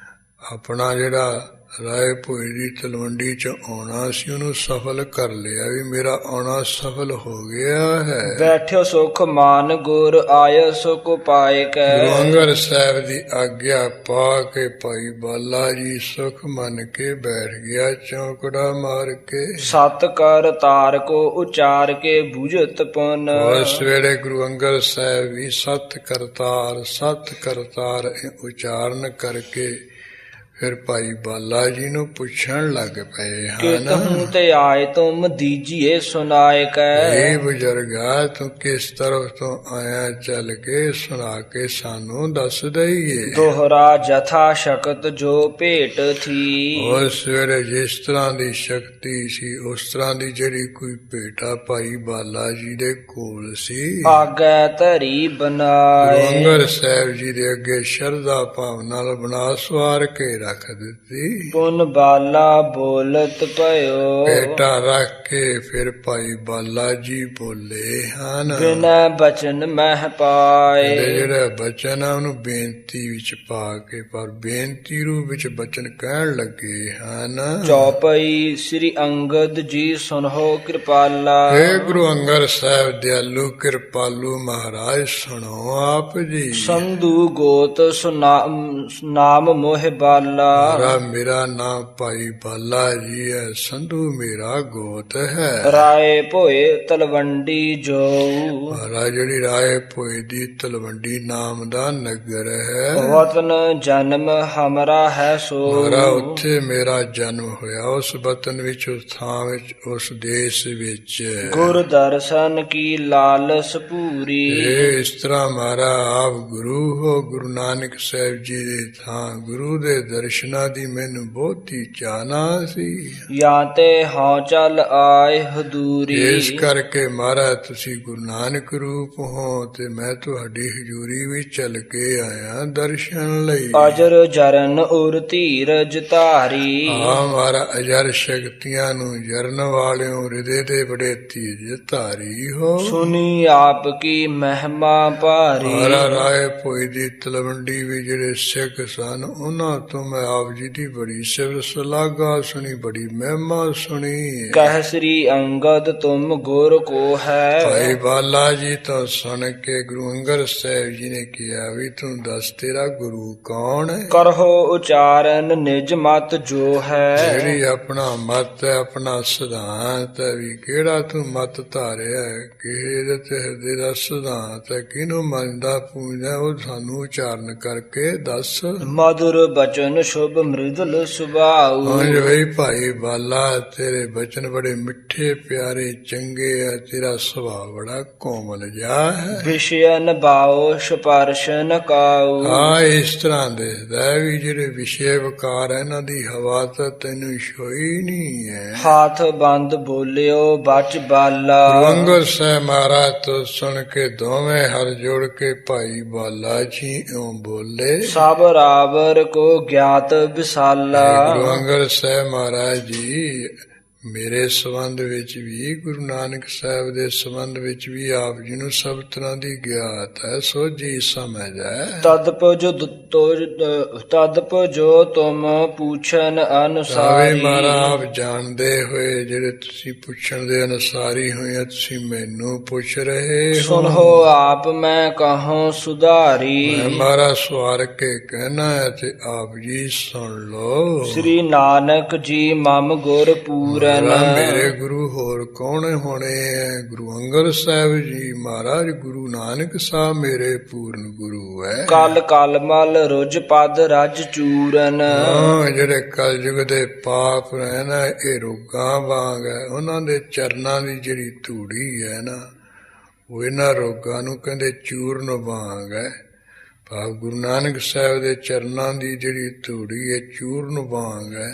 ਆਪਣਾ ਜਿਹੜਾ ਰਾਏ ਭੋਈ ਦੀ ਤਲਵੰਡੀ ਚ ਆਉਣਾ ਸੀ, ਉਹਨੂੰ ਸਫਲ ਕਰ ਲਿਆ ਵੀ ਮੇਰਾ ਆਉਣਾ ਸਫਲ ਹੋ ਗਿਆ ਹੈ। ਬੈਠਿਓ ਸੁਖ ਮਾਨ ਗੁਰ ਆਇ ਸੁਖ ਪਾਇ ਕੈ। ਗੁਰੂ ਅੰਗਦ ਸਾਹਿਬ ਦੀ ਆਗਿਆ ਪਾ ਕੇ ਭਾਈ ਬਾਲਾ ਜੀ ਸੁਖ ਮੰਨ ਕੇ ਬੈਠ ਗਿਆ, ਚੌਂਕੜਾ ਮਾਰ ਕੇ। ਸਤ ਕਰ ਤਾਰ ਕੋ ਉਚਾਰ ਕੇ ਬੁਝਤ ਪੁਨ। ਉਸ ਵੇਲੇ ਗੁਰੂ ਅੰਗਦ ਸਾਹਿਬ ਵੀ ਸਤ ਕਰਤਾਰ ਉਚਾਰਨ ਕਰਕੇ ਫਿਰ ਭਾਈ ਬਾਲਾ ਜੀ ਨੂੰ ਪੁੱਛਣ ਲੱਗ ਪਏ ਹਨ, ਕਿਤਹੁ ਤੇ ਆਏ ਤੁਮ ਦੀਜੀਏ ਸੁਨਾਇ ਕੈ। ਇਹ ਬਜ਼ੁਰਗਾ ਤੂੰ ਕਿਸ ਤਰਫ ਤੋਂ ਆਇਆ, ਚੱਲ ਕੇ ਸੁਣਾ ਕੇ ਸਾਨੂੰ ਦੱਸ ਦਈਏ। ਦੋਹਰਾ ਜਥਾ ਸ਼ਕਤ ਜੋ ਭੇਟ ਥੀ। ਉਸ ਵੇਲੇ ਜਿਸ ਤਰ੍ਹਾਂ ਦੀ ਸ਼ਕਤੀ ਸੀ, ਉਸ ਤਰ੍ਹਾਂ ਦੀ ਜਿਹੜੀ ਕੋਈ ਭੇਟਾ ਭਾਈ ਬਾਲਾ ਜੀ ਦੇ ਕੋਲ ਸੀ, ਆਗੈ ਧਰੀ ਗੁਰੂ ਬਨਾਏ। ਅੰਗਦ ਸਾਹਿਬ ਜੀ ਦੇ ਅੱਗੇ ਸ਼ਰਧਾ ਭਾਵਨਾ ਨਾਲ ਬਣਾ ਸਵਾਰ ਕੇ ਰੱਖ ਦਿੱਤੀ। ਪੁਨ ਬਾਲਾ ਬੋਲਤ ਭਇਓ। ਭੇਟਾ ਰੱਖ ਕੇ ਫਿਰ ਭਾਈ ਬਾਲਾ ਜੀ ਬੋਲੇ ਹਨ। ਬਿਨੈ ਬਚਨ ਮਹਿ ਪਾਏ। ਜਿਹੜਾ ਬਚਨ ਆ ਉਹਨੂੰ ਬੇਨਤੀ ਵਿੱਚ ਪਾ ਕੇ, ਪਰ ਬੇਨਤੀ ਰੂਪ ਵਿੱਚ ਬਚਨ ਕਹਿਣ ਲੱਗੇ ਹਨ। ਚੌਪਈ ਸ੍ਰੀ ਅੰਗਦ ਜੀ ਸੁਨਹੁ ਕਿਰਪਾਲਾ। हे ਗੁਰੂ ਅੰਗਦ ਸਾਹਿਬ ਦਿਆਲੂ ਕਿਰਪਾਲੂ ਮਹਾਰਾਜ ਸੁਣੋ ਆਪ ਜੀ। ਸੰਧੂ ਗੋਤ ਨਾਮ ਮੋਹਿ ਬਾਲਾ। ਮੇਰਾ ਨਾਮ ਭਾਈ ਬਾਲਾ ਜੀ ਹੈ, ਸੰਧੂ ਮੇਰਾ ਗੋਤ ਹੈ। ਰਾਏ ਭੋਏ ਤਲਵੰਡੀ ਜੋ। ਮਹਾਰਾਜ ਜਿਹੜੀ ਰਾਏ ਭੋਏ ਦੀ ਤਲਵੰਡੀ ਨਾਮ ਦਾ ਨਗਰ ਹੈ, ਵਤਨ ਜਨਮ ਹਮਰਾ ਹੈ ਸੋ। ਮਹਾਰਾਜ ਉੱਥੇ ਮੇਰਾ ਜਨਮ ਹੋਇਆ, ਉਸ ਵਤਨ ਵਿੱਚ, ਉਸ ਥਾਂ ਵਿੱਚ, ਉਸ ਦੇਸ਼ ਵਿੱਚ। ਗੁਰ ਦਰਸ਼ਨ ਕੀ ਲਾਲਸ ਪੂਰੀ। ਇਸ ਤਰ੍ਹਾਂ ਮਹਾਰਾਜ ਆਪ ਗੁਰੂ ਹੋ, ਗੁਰੂ ਨਾਨਕ ਸਾਹਿਬ ਜੀ ਦੇ ਥਾਂ ਗੁਰੂ ਦੇ ਦਰਸ਼ਨ ਦਰਸ਼ਨਾਂ ਦੀ ਮੈਨੂੰ ਬਹੁਤੀ ਚਾਹਨਾ ਸੀ। ਜਾਂ ਤੇ ਹਉ ਚੱਲ ਆਏ ਹਦੂਰੀ। ਇਸ ਕਰਕੇ ਮਹਾਰਾਜ ਤੁਸੀਂ ਗੁਰੂ ਨਾਨਕ ਰੂਪ ਹੋ ਤੇ ਮੈਂ ਤੁਹਾਡੀ ਹਜ਼ੂਰੀ ਵਿੱਚ ਚੱਲ ਕੇ ਆਇਆ ਦਰਸ਼ਨ ਲਈ। ਅਜਰ ਜਰਨ ਉਰ ਧੀਰਜ ਧਾਰੀ। ਆ ਮਾਰਾ ਅਜਰ ਸ਼ਕਤੀਆਂ ਨੂੰ ਜਰਨ ਵਾਲਿਓ ਹਿਰਦੇ ਦੇ ਬੜੇ ਧੀਰਜ ਧਾਰੀ ਹੋ। ਸੁਨੀ ਆਪ ਕੀ ਮਹਿਮਾ ਭਾਰੀ। ਮਾਰਾ ਰਾਏ ਭੋਈ ਦੀ ਤਲਵੰਡੀ ਵੀ ਜਿਹੜੇ ਸਿੱਖ ਸਨ ਉਹਨਾਂ ਤੋਂ ਮੈਂ ਆਪ ਜੀ ਦੀ ਬੜੀ ਸਿਫਤ ਸਲਾਘਾ ਸੁਣੀ, ਬੜੀ ਮਹਿਮਾ ਸੁਣੀ। ਕਹਿ ਸ੍ਰੀ ਅੰਗਦ ਤੁਮ ਗੁਰ ਕੋ ਹੈ। ਭਾਈ ਬਾਲਾ ਜੀ ਤੋਂ ਸੁਣ ਕੇ ਗੁਰੂ ਅੰਗਦ ਸਾਹਿਬ ਜੀ ਨੇ ਕਿਹਾ ਵੀ ਤੂੰ ਦੱਸ ਤੇਰਾ ਗੁਰੂ ਕੌਣ ਹੈ। ਕਰਹੁ ਉਚਾਰਨ ਨਿਜ ਮਤ ਜੋ ਹੈ। ਜਿਹੜੀ ਆਪਣਾ ਮਤ ਹੈ, ਆਪਣਾ ਸਿਧਾਂਤ ਹੈ ਵੀ ਕਿਹੜਾ ਤੂੰ ਮਤ ਧਾਰਿਆ, ਕਿਹਦੇ ਤੇ ਹਿਰਦੇ ਦਾ ਸਿਧਾਂਤ ਹੈ, ਕਿਹਨੂੰ ਮੰਨਦਾ ਪੂਜਦਾ, ਉਹ ਸਾਨੂੰ ਉਚਾਰਨ ਕਰਕੇ ਦੱਸ। ਮధుਰ ਬਚਨ ਸ਼ੁਭ ਮ੍ਰਿਦੁਲ ਸੁਭਾਉ। ਹਾਂਜੀ ਬਈ ਭਾਈ ਬਾਲਾ ਤੇਰੇ ਬਚਨ ਬੜੇ ਮਿੱਠੇ ਪਿਆਰੇ ਚੰਗੇ ਆ, ਤੇਰਾ ਸੁਭਾਅ ਬੜਾ ਕੋਮਲ ਜਿਹਾ ਹੈ। ਵਿਸ਼ਯਨ ਬਾਉ ਸਪਰਸ਼ਨ ਕਾਉ। ਹਾਂ ਇਸ ਤਰ੍ਹਾਂ ਦੇਖਦਾ ਵੀ ਜਿਹੜੇ ਵਿਸ਼ੇ ਵਿਕਾਰ ਹੈ ਇਹਨਾਂ ਦੀ ਹਵਾ ਤਾਂ ਤੈਨੂੰ ਛੋਈ ਨਹੀਂ ਹੈ। ਹਾਥ ਬੰਦ ਬੋਲਿਓ ਬਚ ਬਾਲਾ। ਗੁਰੂ ਅੰਗਦ ਸਾਹਿਬ ਮਹਾਰਾਜ ਤੋਂ ਸੁਣ ਕੇ ਦੋਵੇਂ ਹਰ ਜੋੜ ਕੇ ਭਾਈ ਬਾਲਾ ਜੀ ਇਉਂ ਬੋਲੇ। ਸਭ ਰਾਵਰ ਕੋ ਗਿਆਤ ਵਿਸਾਲਾ। ਗੁਰੂ ਅੰਗਦ ਸਾਹਿਬ ਮਹਾਰਾਜ ਜੀ ਮੇਰੇ ਸੰਬੰਧ ਵਿੱਚ ਵੀ, ਗੁਰੂ ਨਾਨਕ ਸਾਹਿਬ ਦੇ ਸੰਬੰਧ ਵਿੱਚ ਵੀ ਆਪ ਜੀ ਨੂੰ ਸਭ ਤਰ੍ਹਾਂ ਦੀ ਗਿਆਤ ਹੈ, ਸੋਝੀ ਸਮਝ ਹੈ। ਤਦਪ ਜੋ ਤੁਮ ਪੁੱਛਨ ਅਨੁਸਾਰੀ। ਮਾਰਾ ਆਪ ਜਾਣਦੇ ਹੋਏ ਜਿਹੜੇ ਤੁਸੀਂ ਪੁੱਛਣ ਦੇ ਅਨੁਸਾਰੀ ਹੋਏ, ਤੁਸੀਂ ਮੈਨੂੰ ਪੁੱਛ ਰਹੇ ਹੋ। ਸੁਨੋ ਆਪ ਮੈਂ ਕਹੂੰ ਸੁਧਾਰੀ। ਮੈਂ ਮਾਰਾ ਸਵਾਰ ਕੇ ਕਹਿਣਾ ਹੈ ਤੇ ਆਪ ਜੀ ਸੁਣ ਲੋ। ਸ੍ਰੀ ਨਾਨਕ ਜੀ ਮਮ ਗੁਰ ਪੂਰਨ। ਮੇਰੇ ਗੁਰੂ ਹੋਰ ਕੌਣ ਹੋਣੇ ਹੈ? ਗੁਰੂ ਅੰਗਦ ਸਾਹਿਬ ਜੀ ਮਹਾਰਾਜ। ਗੁਰੂ ਨਾਨਕ ਸਾਹਿਬ ਮੇਰੇ ਪੂਰਨ ਗੁਰੂ ਹੈ। ਕਲ ਕਲ ਮਲ ਰੁਜ ਪਦ ਰਜ ਚੂਰਨ। ਜਿਹੜੇ ਕਲਯੁਗ ਦੇ ਪਾਪ ਹੈ ਨਾ, ਇਹ ਰੋਗਾਂ ਵਾਂਗ ਹੈ। ਉਹਨਾਂ ਦੇ ਚਰਨਾਂ ਦੀ ਜਿਹੜੀ ਧੂੜੀ ਹੈ ਨਾ, ਉਹ ਇਹਨਾਂ ਰੋਗਾਂ ਨੂੰ ਕਹਿੰਦੇ ਚੂਰਨ ਵਾਂਗ ਹੈ। ਭਾਵ ਗੁਰੂ ਨਾਨਕ ਸਾਹਿਬ ਦੇ ਚਰਨਾਂ ਦੀ ਜਿਹੜੀ ਧੂੜੀ ਹੈ ਚੂਰਨ ਵਾਂਗ ਹੈ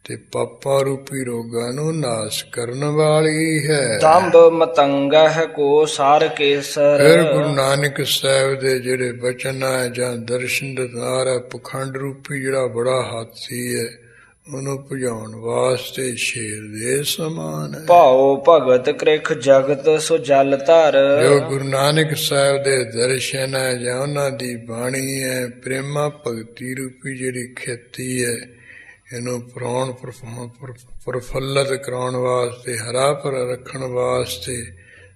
ਤੇ ਪਾਪਾ ਰੂਪੀ ਰੋਗਾਂ ਨੂੰ ਨਾਸ਼ ਕਰਨ ਵਾਲੀ ਹੈ। ਦੰਭ ਮਤੰਗਹ ਕੋ ਸਾਰ ਕੇਸਰ। ਫਿਰ ਗੁਰੂ ਨਾਨਕ ਸਾਹਿਬ ਦੇ ਜਿਹੜੇ ਬਚਨ ਹੈ ਜਾਂ ਦਰਸ਼ਨ ਦਿਦਾਰ ਹੈ, ਪਖੰਡ ਰੂਪੀ ਜਿਹੜਾ ਬੜਾ ਹਾਥੀ ਹੈ, ਉਹਨੂੰ ਭਜਾਉਣ ਵਾਸਤੇ ਸ਼ੇਰ ਦੇ ਸਮਾਨ ਹੈ। ਭਾਉ ਭਗਤ ਕ੍ਰਿਖ ਜਗਤ ਸੋ ਜਲ ਧਰ। ਜੋ ਗੁਰੂ ਨਾਨਕ ਸਾਹਿਬ ਦੇ ਦਰਸ਼ਨ ਹੈ ਜਾਂ ਉਹਨਾਂ ਦੀ ਬਾਣੀ ਹੈ, ਪ੍ਰੇਮਾ ਭਗਤੀ ਰੂਪੀ ਜਿਹੜੀ ਖੇਤੀ ਹੈ, ਇਹਨੂੰ ਪ੍ਰਫੁੱਲਤ ਕਰਾਉਣ ਵਾਸਤੇ, ਹਰਾ ਭਰਾ ਰੱਖਣ ਵਾਸਤੇ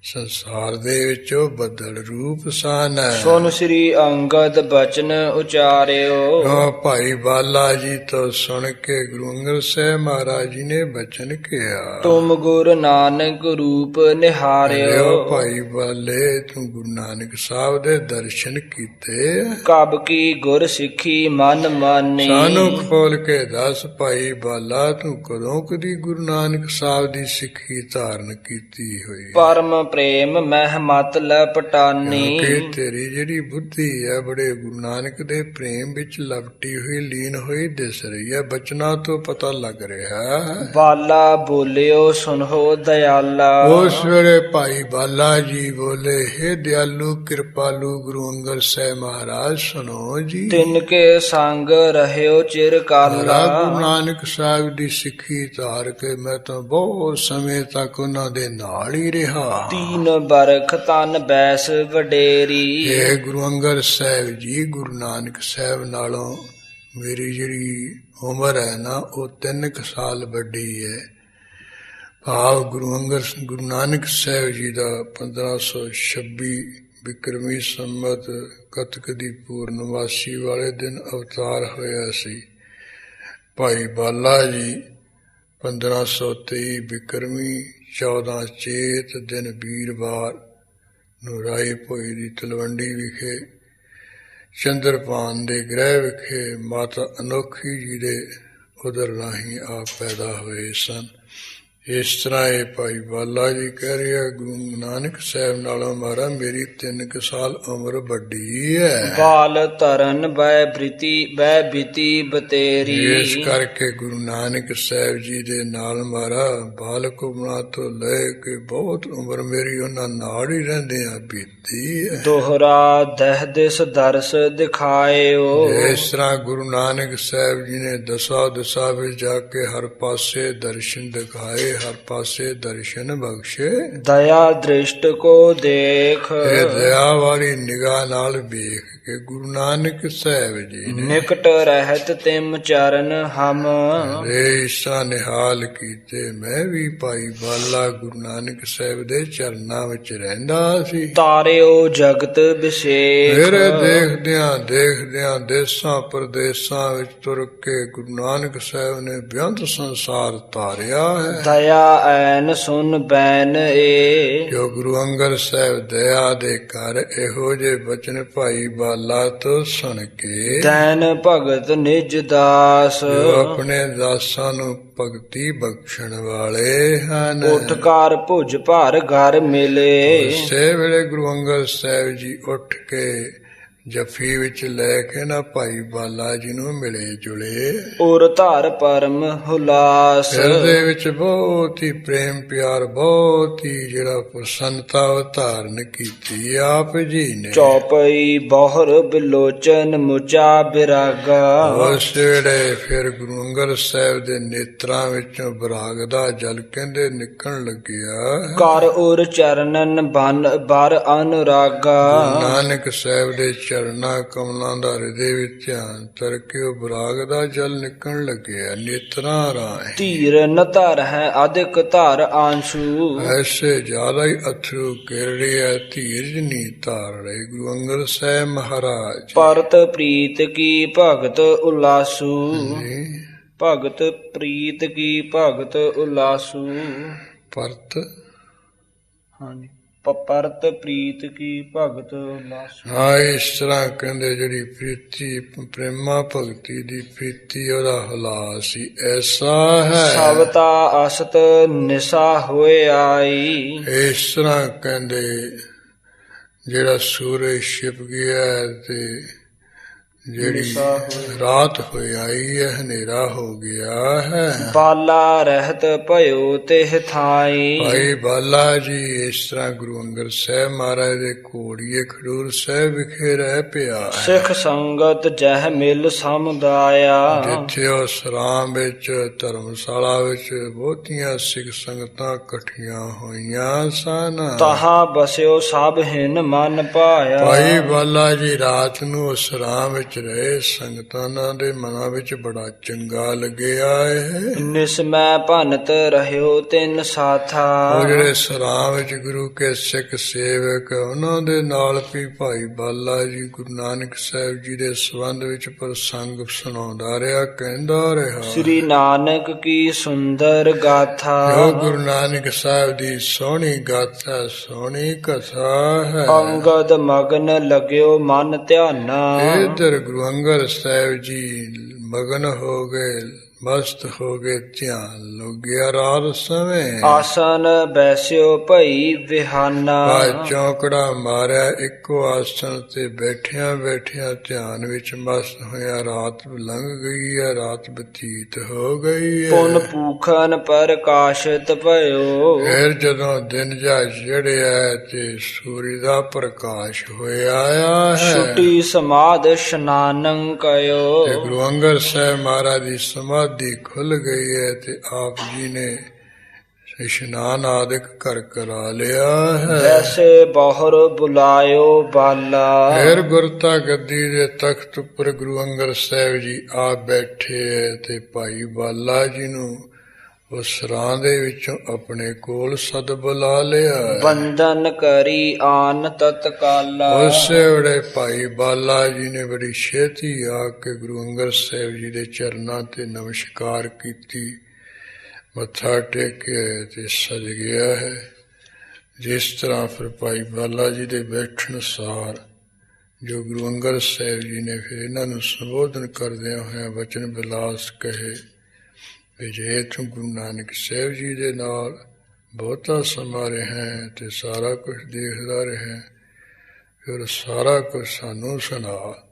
ਸੰਸਾਰ ਦੇ ਵਿੱਚ ਉਹ ਬੱਦਲ ਰੂਪ ਸਨ। ਸੁਨ ਸ੍ਰੀ ਅੰਗਦ ਬਚਨ ਉਚਾਰਿਓ। ਭਾਈ ਬਾਲਾ ਜੀ ਤੋਂ ਸੁਣ ਕੇ ਗੁਰੂ ਅੰਗਦ ਸਾਹਿਬ ਮਹਾਰਾਜ ਜੀ ਨੇ ਬਚਨ ਕਿਹਾ। ਤੁਮ ਗੁਰ ਨਾਨਕ ਰੂਪ ਨਿਹਾਰਿਓ। ਭਾਈ ਬਾਲੇ ਤੂੰ ਗੁਰੂ ਨਾਨਕ ਸਾਹਿਬ ਦੇ ਦਰਸ਼ਨ ਕੀਤੇ। ਕਬ ਕੀ ਗੁਰ ਸਿੱਖੀ ਮਨ ਮਾਨੀ। ਸਾਨੂੰ ਖੋਲ ਕੇ ਦੱਸ ਭਾਈ ਬਾਲਾ ਤੂੰ ਕਦੋਂ ਕਦੀ ਗੁਰੂ ਨਾਨਕ ਸਾਹਿਬ ਦੀ ਸਿੱਖੀ ਧਾਰਨ ਕੀਤੀ ਹੋਈ। ਪਰਮ ਪ੍ਰੇਮ ਮਹਿ ਮਤ ਲਪਟਾਨੀ। ਕਿ ਤੇਰੀ ਜਿਹੜੀ ਬੁੱਧੀ ਹੈ ਬੜੇ ਗੁਰੂ ਨਾਨਕ ਦੇ ਪ੍ਰੇਮ ਵਿੱਚ ਲਪਟੀ ਹੋਈ, ਲੀਨ ਹੋਈ ਦਿਸ ਰਹੀ ਹੈ। ਬਚਨਾਂ ਤੋਂ ਪਤਾ ਲੱਗ ਰਿਹਾ ਹੈ। ਬਾਲਾ ਬੋਲਿਓ ਸੁਨੋ ਦਇਆਲਾ। ਉਸ ਵੇਲੇ ਭਾਈ ਬਾਲਾ ਜੀ ਬੋਲੇ, ਹੇ ਦਿਆਲੂ ਕਿਰਪਾਲੂ ਗੁਰੂ ਅੰਗਦ ਸਾਹਿਬ ਮਹਾਰਾਜ ਸੁਣੋ ਜੀ। ਤਿਨ ਕੇ ਸੰਗ ਰਹਿਓ ਚਿਰ ਕਾਲਾ। ਗੁਰੂ ਨਾਨਕ ਸਾਹਿਬ ਦੀ ਸਿੱਖੀ ਧਾਰ ਕੇ ਮੈਂ ਤਾਂ ਬਹੁਤ ਸਮੇਂ ਤੱਕ ਉਹਨਾਂ ਦੇ ਨਾਲ ਹੀ ਰਿਹਾ। ਤੀਨ ਬਰਖ ਤਨ ਬੈਸ ਵਡੇਰੀ। ਇਹ ਗੁਰੂ ਅੰਗਦ ਸਾਹਿਬ ਜੀ, ਗੁਰੂ ਨਾਨਕ ਸਾਹਿਬ ਨਾਲੋਂ ਮੇਰੀ ਜਿਹੜੀ ਉਮਰ ਹੈ ਨਾ, ਉਹ 3 ਸਾਲ ਵੱਡੀ ਹੈ। ਭਾਵ ਗੁਰੂ ਨਾਨਕ ਸਾਹਿਬ ਜੀ ਦਾ 1526 ਬਿਕਰਮੀ ਸੰਮਤ ਕੱਤਕ ਦੀ ਪੂਰਨਮਾਸੀ ਵਾਲੇ ਦਿਨ ਅਵਤਾਰ ਹੋਇਆ ਸੀ। ਭਾਈ ਬਾਲਾ ਜੀ 1523 ਬਿਕਰਮੀ 14 ਚੇਤ ਦਿਨ ਵੀਰਵਾਰ ਨੂੰ ਰਾਏ ਭੋਈ ਦੀ ਤਲਵੰਡੀ ਵਿਖੇ ਚੰਦਰਪਾਨ ਦੇ ਗ੍ਰਹਿ ਵਿਖੇ ਮਾਤਾ ਅਨੋਖੀ ਜੀ ਦੇ ਉਦਰ ਰਾਹੀਂ ਆਪ ਪੈਦਾ ਹੋਏ ਸਨ। ਇਸ ਤਰ੍ਹਾਂ ਇਹ ਭਾਈ ਬਾਲਾ ਜੀ ਕਹਿ ਰਿਹਾ, ਗੁਰੂ ਨਾਨਕ ਸਾਹਿਬ ਨਾਲੋਂ ਮਹਾਰਾਜ ਮੇਰੀ 3 ਸਾਲ ਉਮਰ ਵੱਡੀ ਹੈ। ਬਾਲ ਧਰਨ ਬੈ ਬੀਤੀ ਬਤੇਰੀ। ਇਸ ਕਰਕੇ ਗੁਰੂ ਨਾਨਕ ਸਾਹਿਬ ਜੀ ਦੇ ਨਾਲ ਮਹਾਰਾਜ ਬਾਲਕ ਉਮਰਾਂ ਤੋਂ ਲੈ ਕੇ ਬਹੁਤ ਉਮਰ ਮੇਰੀ ਉਹਨਾਂ ਨਾਲ ਹੀ ਰਹਿੰਦੇ ਆ ਬੀਤੀ ਹੈ। ਦੋਹਰਾ ਦਹ ਦਿਸ ਦਰਸ ਦਿਖਾਇਓ। ਇਸ ਤਰ੍ਹਾਂ ਗੁਰੂ ਨਾਨਕ ਸਾਹਿਬ ਜੀ ਨੇ ਦਸਾਂ ਦਿਸ਼ਾ ਵਿੱਚ ਜਾ ਕੇ ਹਰ ਪਾਸੇ ਦਰਸ਼ਨ ਦਿਖਾਏ, ਹਰ ਪਾਸੇ ਦਰਸ਼ਨ ਬਖਸ਼ੇ। ਦਇਆ ਦ੍ਰਿਸ਼ਟ ਕੋ ਦੇਖ। ਇਹ ਦਇਆ ਵਾਲੀ ਨਿਗਾਹ ਨਾਲ ਵੇਖ ਕੇ ਗੁਰੂ ਨਾਨਕ ਸਾਹਿਬ ਜੀ ਨੇ ਨਿਕਟ ਰਹਿਤ ਤਿਮ ਚਰਨ ਹਮ। ਰੇਸ਼ਾ ਨਿਹਾਲ ਕੀਤੇ। ਮੈਂ ਵੀ ਭਾਈ ਬਾਲਾ ਗੁਰੂ ਨਾਨਕ ਸਾਹਿਬ ਦੇ ਚਰਨਾਂ ਵਿੱਚ ਰਹਿੰਦਾ ਸੀ। ਤਾਰਿਓ ਜਗਤ ਵਿਸ਼ੇਖ। ਫਿਰ ਦੇਖਦਿਆਂ ਦੇਸਾਂ ਪ੍ਰਦੇਸਾਂ ਵਿੱਚ ਤੁਰ ਕੇ ਗੁਰੂ ਨਾਨਕ ਸਾਹਿਬ ਨੇ ਬੇਅੰਤ ਸੰਸਾਰ ਤਾਰਿਆ ਹੈ। ਦਇਆ ਐਨ ਸੁਨ ਬੈਨ ਏ। ਜੋ ਗੁਰੂ ਅੰਗਦ ਸਾਹਿਬ ਦਇਆ ਦੇ ਘਰ ਇਹੋ ਜੇ ਬਚਨ ਭਾਈ ਬਾਲਾ ਤੋਂ ਸੁਣ ਕੇ ਦੈਨ ਭਗਤ ਨਿਜ ਦਾਸ। ਜੋ ਆਪਣੇ ਦਾਸਾਂ ਨੂੰ ਭਗਤੀ ਬਖਸ਼ਣ ਵਾਲੇ ਹਨ। ਉਠ ਕਰ ਭੁਜ ਭਰ ਘਰ ਮਿਲੇ। ਉਸੇ ਵੇਲੇ ਗੁਰੂ ਅੰਗਦ ਸਾਹਿਬ ਜੀ ਉੱਠ ਕੇ ਜਫੀ ਵਿੱਚ ਲੈ ਕੇ ਨਾ ਭਾਈ ਬਾਲਾ ਜੀ ਨੂੰ ਮਿਲੇ ਜੁਲੇ। ਉਰ ਧਾਰ ਪਰਮ ਹੁਲਾਸ। ਹਿਰਦੇ ਵਿੱਚ ਬਹੁਤ ਹੀ ਪ੍ਰੇਮ ਪਿਆਰ, ਬਹੁਤ ਹੀ ਜਿਹੜਾ ਪ੍ਰਸੰਨਤਾ ਧਾਰਨ ਕੀਤੀ ਆਪ ਜੀ ਨੇ। ਚੌਪਈ ਬਹੁਰ ਬਿਲੋਚਨ ਮੁਚਾ ਬਿਰਾਗਾ। ਉਸ ਵੇਲੇ ਫਿਰ ਗੁਰੂ ਅੰਗਦ ਸਾਹਿਬ ਦੇ ਨੇਤਰਾਂ ਵਿੱਚੋਂ ਬਰਾਗ ਦਾ ਜਲ ਕਹਿੰਦੇ ਨਿਕਲਣ ਲੱਗਿਆ। ਕਰ ਉਰ ਚਰਨਨ ਬਰ ਅਨੁਰਾਗਾ। ਗੁਰੂ ਨਾਨਕ ਸਾਹਿਬ ਦੇ ਚਰਨਾਂ ਕਮਲਾਂ ਦਾ ਹਿਰਦੇ ਵਿੱਚ ਧਿਆਨ ਧਰ ਕੇ ਉਹ ਬਰਾਗ ਦਾ ਜਲ ਨਿਕਲਣ ਲੱਗਿਆ ਨੇਤਰਾਂ ਰਾਹੀਂ। ਧੀਰ ਨ ਧਰ ਹੈ ਅਧਿਕ ਧਰ ਆਂਸ਼ੂ। ਐਸੇ ਜ਼ਿਆਦਾ ਹੀ ਅਥਰੂ ਕਿਰੜੀ ਹੈ, ਧੀਰਜ ਨਹੀਂ ਧਾਰ ਰਹੇ ਗੁਰੂ ਅੰਗਦ ਸਾਹਿਬ ਮਹਾਰਾਜ। ਪਰਤ ਪ੍ਰੀਤ ਕੀ ਭਗਤ ਉਲਾਸੂ। ਭਗਤ ਪ੍ਰੀਤ ਕੀ ਭਗਤ ਉਲਾਸੂ। ਪਰਤ ਹਾਂਜੀ, ਪਰਤ ਪ੍ਰੀਤ ਕੀ ਭਗਤ ਉਲਾਸੂ। ਹਾਂ, ਇਸ ਤਰ੍ਹਾਂ ਕਹਿੰਦੇ ਜਿਹੜੀ ਪ੍ਰੀਤੀ ਪ੍ਰੇਮਾ ਭਗਤੀ ਦੀ ਪ੍ਰੀਤੀ ਉਹਦਾ ਹੁਲਾਸ ਸੀ ਐਸਾ ਹੈ। ਸਵਤਾ ਅਸਤ ਨਿਸਾ ਹੋਏ ਆਈ। ਇਸ ਤਰ੍ਹਾਂ ਕਹਿੰਦੇ ਜਿਹੜਾ ਸੂਰਜ ਛਿਪ ਗਿਆ ਤੇ ਜਿਹੜੀ ਰਾਤ ਹੋਈ ਆਈ ਹੈ, ਹਨੇਰਾ ਹੋ ਗਿਆ ਹੈ। ਬਾਲਾ ਰਹਿਤ ਭਇਓ ਤਿਹ ਥਾਈ। ਭਾਈ ਬਾਲਾ ਜੀ ਇਸ ਤਰ੍ਹਾਂ ਗੁਰੂ ਅੰਗਦ ਸਾਹਿਬ ਮਹਾਰਾਜ ਦੇ ਘੋੜੀਏ ਖਡੂਰ ਸਾਹਿਬ ਵਿਖੇ ਰਹਿ ਪਿਆ ਹੈ। ਸਿੱਖ ਸੰਗਤ ਜਹ ਮਿਲ ਸਮੁਦਾਇਆ। ਜਿੱਥੇ ਉਹ ਸਰਾਮ ਵਿੱਚ ਧਰਮਸ਼ਾਲਾ ਵਿੱਚ ਬਹੁਤੀਆਂ ਸਿੱਖ ਸੰਗਤਾਂ ਇਕੱਠੀਆਂ ਹੋਈਆਂ ਸਨ। ਤਹਾਂ ਬਸਿਓ ਸਭ ਹਿਨ ਮਨ ਪਾਇਆ। ਭਾਈ ਬਾਲਾ ਜੀ ਰਾਤ ਨੂੰ ਉਸ ਸਰਾਮ ਵਿੱਚ ਰਹੇ। ਸੰਗਤਾਂ ਦੇ ਮਨਾਂ ਵਿੱਚ ਬੜਾ ਚੰਗਾ ਲੱਗਿਆ ਹੈ। ਨਿਸਮੈ ਭਨਤ ਰਹਿਓ ਤਿੰਨ ਸਾਥਾ। ਉਹ ਜਿਹੜੇ ਸਰਾਂ ਵਿੱਚ ਗੁਰੂ ਕੇ ਸਿੱਖ ਸੇਵਕ ਉਹਨਾਂ ਦੇ ਨਾਲ ਵੀ ਭਾਈ ਬਾਲਾ ਜੀ ਗੁਰੂ ਨਾਨਕ ਸਾਹਿਬ ਜੀ ਦੇ ਸੰਬੰਧ ਵਿੱਚ ਪ੍ਰਸੰਗ ਸੁਣਾਉਂਦਾ ਰਿਹਾ, ਕਹਿੰਦਾ ਰਿਹਾ। ਸ੍ਰੀ ਨਾਨਕ ਕੀ ਸੁੰਦਰ ਗਾਥਾ। ਜੋ ਗੁਰੂ ਨਾਨਕ ਸਾਹਿਬ ਦੀ ਸੋਹਣੀ ਗਾਥਾ, ਸੋਹਣੀ ਕਥਾ ਹੈ। ਅੰਗਦ ਮਗਨ ਲਗਿਓ ਮਨ ਧਿਆਨਾ। ਇਧਰ ਗੁਰੂ ਅੰਗਦ ਸਾਹਿਬ ਜੀ ਮਗਨ ਹੋ ਗਏ, ਮਸਤ ਹੋ ਗਏ, ਧਿਆਨ ਲੱਗਿਆ ਰਾਤ ਸਮੇਂ। ਆਸਨ ਬੈਸਿਓ ਭਈ ਵਿਹਾਨਾ। ਚੌਕੜਾ ਮਾਰਿਆ ਇੱਕੋ ਆਸਣ ਤੇ ਬੈਠਿਆਂ ਬੈਠਿਆਂ ਧਿਆਨ ਵਿੱਚ ਮਸਤ ਹੋਇਆ। ਰਾਤ ਲੰਘ ਗਈ ਹੈ, ਰਾਤ ਬਤੀਤ ਹੋ ਗਈ ਹੈ। ਪੁਨ ਪੂਖਨ ਪ੍ਰਕਾਸ਼ਿਤ ਭਇਓ। ਫਿਰ ਜਦੋਂ ਦਿਨ ਜਾ ਚੜਿਆ ਤੇ ਸੂਰਜ ਦਾ ਪ੍ਰਕਾਸ਼ ਹੋਇਆ ਹੈ। ਛੁੱਟੀ ਸਮਾਧ ਇਸ਼ਨਾਨੰ ਕਯੋ। ਗੁਰੂ ਅੰਗਦ ਸਾਹਿਬ ਮਹਾਰਾਜ ਦੀ ਸਮਾਧੀ ਖੁੱਲ ਗਈ ਹੈ ਤੇ ਆਪ ਜੀ ਨੇ ਇਸ਼ਨਾਨ ਆਦਿਕ ਕਰ ਕਰਾ ਲਿਆ ਹੈ। ਵੈਸੇ ਬਹੁਰ ਬੁਲਾਇਓ ਬਾਲਾ। ਫਿਰ ਗੁਰਤਾ ਗੱਦੀ ਦੇ ਤਖਤ ਉੱਪਰ ਗੁਰੂ ਅੰਗਦ ਸਾਹਿਬ ਜੀ ਆ ਬੈਠੇ ਤੇ ਭਾਈ ਬਾਲਾ ਜੀ ਨੂੰ ਉਸ ਸਰਾਂ ਦੇ ਵਿੱਚੋਂ ਆਪਣੇ ਕੋਲ ਸਦ ਬੁਲਾ ਲਿਆ। ਬੰਦਨ ਕਰੀ ਆਨ ਤਤਕਾਲਾ। ਉਸੇ ਵੇਲੇ ਭਾਈ ਬਾਲਾ ਜੀ ਨੇ ਬੜੀ ਛੇਤੀ ਆ ਕੇ ਗੁਰੂ ਅੰਗਦ ਸਾਹਿਬ ਜੀ ਦੇ ਚਰਨਾਂ ਤੇ ਨਮਸਕਾਰ ਕੀਤੀ, ਮੱਥਾ ਟੇਕਿਆ ਤੇ ਸਜ ਗਿਆ ਹੈ। ਜਿਸ ਤਰ੍ਹਾਂ ਫਿਰ ਭਾਈ ਬਾਲਾ ਜੀ ਦੇ ਬੈਠਣ ਸਾਰ ਜੋ ਗੁਰੂ ਅੰਗਦ ਸਾਹਿਬ ਜੀ ਨੇ ਫਿਰ ਇਹਨਾਂ ਨੂੰ ਸੰਬੋਧਨ ਕਰਦਿਆਂ ਹੋਇਆ ਵਚਨ ਬਿਲਾਸ ਕਹੇ। ਵੀ ਜੇ ਤੂੰ ਗੁਰੂ ਨਾਨਕ ਸਾਹਿਬ ਜੀ ਦੇ ਨਾਲ ਬਹੁਤਾ ਸਮਾਂ ਰਿਹਾ ਤੇ ਸਾਰਾ ਕੁਝ ਦੇਖਦਾ ਰਿਹਾ, ਫਿਰ ਸਾਰਾ ਕੁਝ ਸਾਨੂੰ ਸੁਣਾ।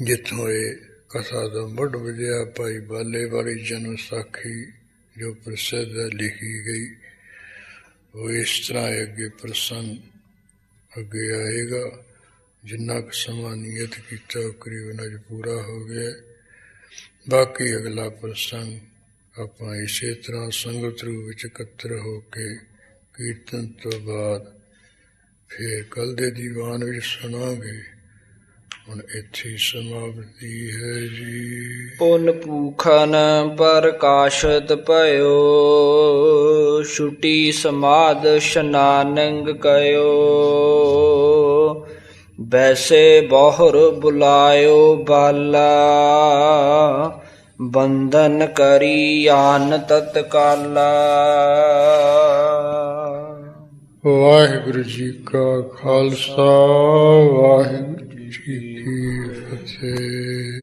ਜਿੱਥੋਂ ਇਹ ਕਥਾ ਦਾ ਮੁੱਢ ਵਜਿਆ, ਭਾਈ ਬਾਲੇ ਵਾਲੀ ਜਨਮ ਸਾਖੀ ਜੋ ਪ੍ਰਸਿੱਧ ਲਿਖੀ ਗਈ, ਉਹ ਇਸ ਤਰ੍ਹਾਂ ਅੱਗੇ ਪ੍ਰਸੰਗ ਅੱਗੇ ਆਏਗਾ। ਜਿੰਨਾ ਕੁ ਸਮਾਂ ਨਿਯਤ ਕੀਤਾ ਉਹ ਕਰੀਬਨ ਅੱਜ ਪੂਰਾ ਹੋ ਗਿਆ। ਬਾਕੀ ਅਗਲਾ ਪ੍ਰਸੰਗ ਆਪਾਂ ਇਸੇ ਤਰ੍ਹਾਂ ਸੰਗਤ ਰੂਪ ਵਿੱਚ ਇਕੱਤਰ ਹੋ ਕੇ ਕੀਰਤਨ ਤੋਂ ਬਾਅਦ ਫਿਰ ਕੱਲ੍ਹ ਦੇ ਦੀਵਾਨ ਵਿੱਚ ਸੁਣਾਂਗੇ। ਹੁਣ ਇੱਥੇ ਸਮਾਪਤੀ ਹੈ ਜੀ। ਪੁਨ ਪੂਖਨ ਪ੍ਰਕਾਸ਼ਤ ਭਇਓ, ਛੁਟੀ ਸਮਾਦ ਸ਼ਨਾਨੰਗ ਕਯੋ। ਬੈਸੇ ਬਹੁਰ ਬੁਲਾਇਓ ਬਾਲਾ, ਬੰਧਨ ਕਰੀ ਆਨ ਤਤਕਾਲਾ। ਵਾਹਿਗੁਰੂ ਜੀ ਕਾ ਖਾਲਸਾ, ਵਾਹਿਗੁਰੂ ਜੀ ਕੀ ਫਤਿਹ।